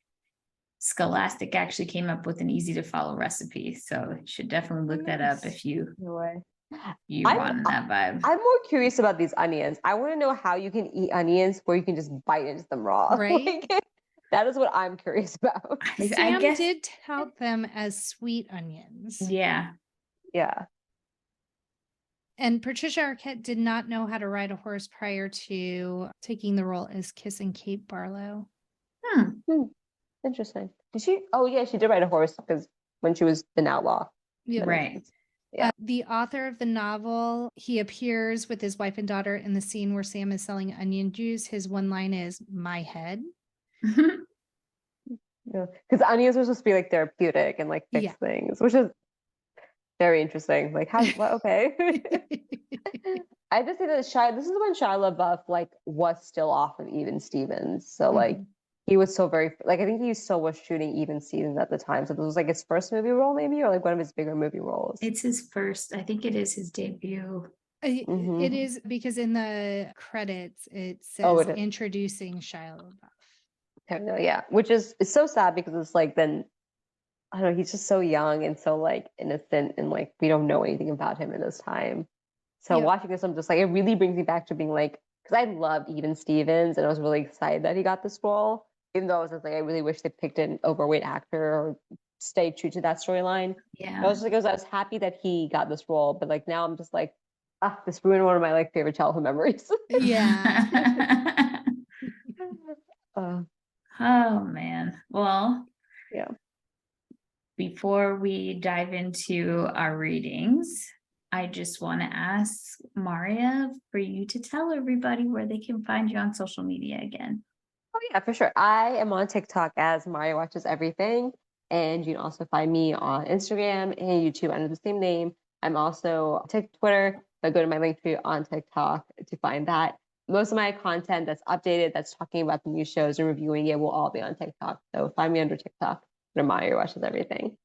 Scholastic actually came up with an easy to follow recipe. So you should definitely look that up if you want that vibe. I'm more curious about these onions. I want to know how you can eat onions where you can just bite into them raw. Right? That is what I'm curious about. Sam did tout them as sweet onions. Yeah. Yeah. And Patricia Arquette did not know how to ride a horse prior to taking the role as Kissin' Kate Barlow. Interesting. Did she? Oh, yeah, she did ride a horse because when she was an outlaw. Yeah. Right. Yeah. The author of the novel, he appears with his wife and daughter in the scene where Sam is selling onion juice. His one line is, "My head." Because onions are supposed to be like therapeutic and like fix things, which is very interesting. Like, how? Okay. I just say that Shia. This is when Shia LaBeouf like was still off of Even Stevens, so like he was so very like I think he still was shooting Even Stevens at the time. So this was like his first movie role, maybe, or like one of his bigger movie roles. It's his first. I think it is his debut. It is because in the credits it says introducing Shia LaBeouf. No, yeah, which is it's so sad because it's like then I don't know, he's just so young and so like innocent and like we don't know anything about him in this time. So watching this, I'm just like it really brings me back to being like because I loved Even Stevens and I was really excited that he got this role. Even though I was just like I really wish they picked an overweight actor or stayed true to that storyline. Yeah, I was happy that he got this role, but like now I'm just like this ruined one of my like favorite childhood memories. Yeah. Oh man. Well, yeah. Before we dive into our readings, I just want to ask Maria for you to tell everybody where they can find you on social media again. Oh yeah, for sure. I am on TikTok as Maria Watches Everything. And you can also find me on Instagram and YouTube under the same name. I'm also on Twitter, but go to my link tree on TikTok to find that. Most of my content that's updated, that's talking about the new shows and reviewing it will all be on TikTok. So find me under TikTok. Maria Watches Everything.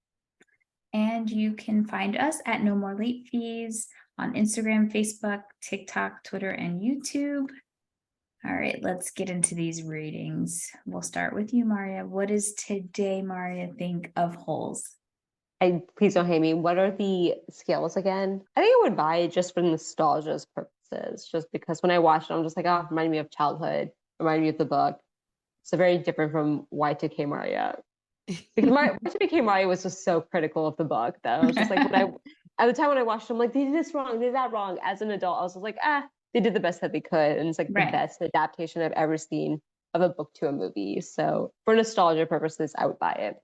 And you can find us at No More Late Fees on Instagram, Facebook, TikTok, Twitter, and YouTube. All right, let's get into these ratings. We'll start with you, Maria. What does today, Maria, think of Holes? Please don't hate me. What are the scales again? I think I would buy it just for nostalgia's purposes, just because when I watched it, I'm just like, oh, it reminded me of childhood, reminded me of the book. So very different from Y2K Maria. Because Y2K Maria was just so critical of the book that I was just like, at the time when I watched it, I'm like, they did this wrong, they did that wrong. As an adult, I was just like, they did the best that they could. And it's like the best adaptation I've ever seen of a book to a movie. So for nostalgia purposes, I would buy it.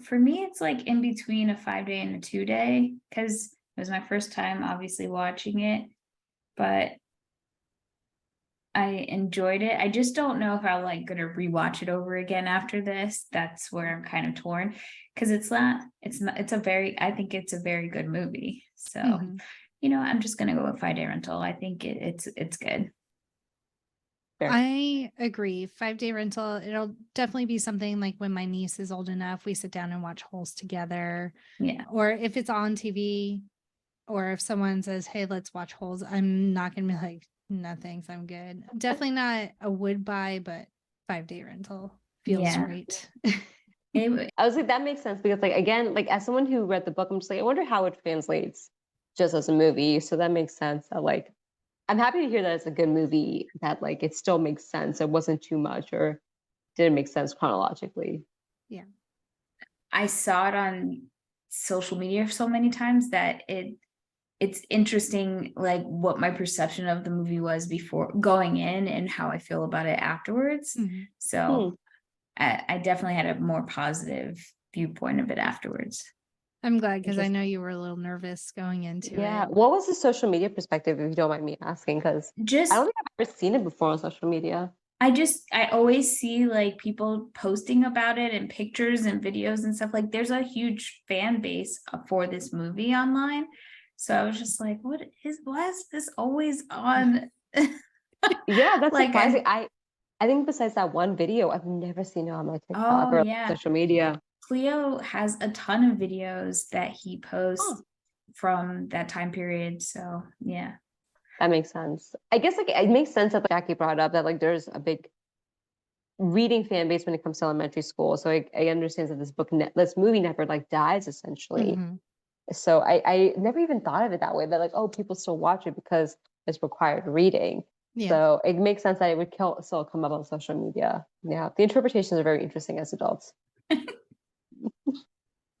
For me, it's like in between a 5-day and a 2-day because it was my first time obviously watching it, but I enjoyed it. I just don't know if I'm like going to rewatch it over again after this. That's where I'm kind of torn because I think it's a very good movie. So, I'm just going to go with 5-day rental. I think it's good. Fair. I agree. 5-day rental. It'll definitely be something like when my niece is old enough, we sit down and watch Holes together. Yeah. Or if it's on TV or if someone says, hey, let's watch Holes, I'm not going to be like, no, thanks, I'm good. Definitely not a would buy, but 5-day rental feels right. I was like, that makes sense because like, again, like as someone who read the book, I'm just like, I wonder how it translates just as a movie. So that makes sense. That like, I'm happy to hear that it's a good movie, that like it still makes sense. It wasn't too much or didn't make sense chronologically. Yeah. I saw it on social media so many times that it's interesting, like what my perception of the movie was before going in and how I feel about it afterwards. Mhm. So I definitely had a more positive viewpoint of it afterwards. I'm glad because I Interesting. know you were a little nervous going into Yeah. it. What was the social media perspective, if you don't mind me asking? Because Just I don't think I've ever seen it before on social media. I always see like people posting about it and pictures and videos and stuff. Like there's a huge fan base for this movie online. So I was just like, why is this always on? Yeah, that's Like, surprising. I think besides that one video, I've never seen it on my TikTok oh or yeah, social media. Cleo has a ton of videos that he posts Oh. from that time period. So yeah. That makes sense. I guess like it makes sense that like, Jackie brought up that like there's a big reading fan base when it comes to elementary school. So I understand that this movie never like dies essentially. Mhm. So I never even thought of it that way. That like, oh, people still watch it because it's required reading. Yeah. So it makes sense that it would still come up on social media. Yeah, the interpretations are very interesting as adults.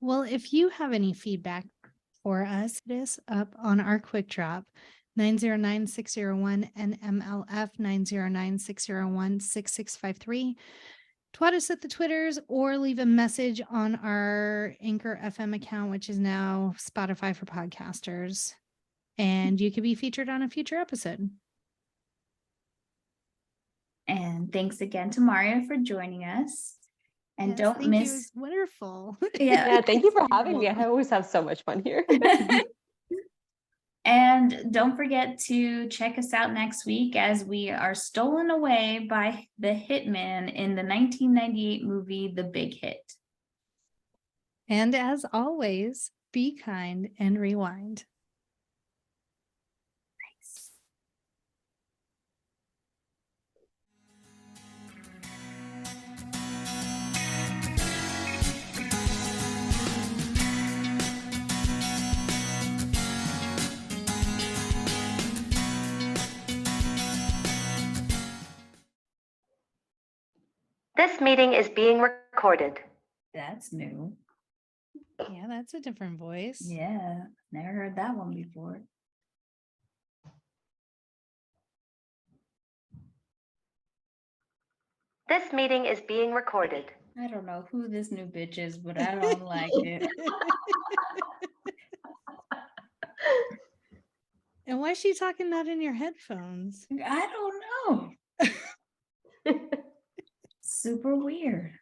Well, if you have any feedback for us, hit us up on our quick drop 909-601 and MLF 909-601-6653. Twat us at the Twitters or leave a message on our Anchor FM account, which is now Spotify for podcasters. And you could be featured on a future episode. And thanks again to Mario for joining us. And Yes, don't thank you. It miss. was wonderful. Yeah, thank you for having me. I always have so much fun here. And don't forget to check us out next week as we are stolen away by the hitman in the 1998 movie, The Big Hit. And as always, be kind and rewind. Thanks. This meeting is being recorded. That's new. Yeah, that's a different voice. Yeah, never heard that one before. This meeting is being recorded. I don't know who this new bitch is, but I don't like it. And why is she talking that in your headphones? I don't know. Super weird.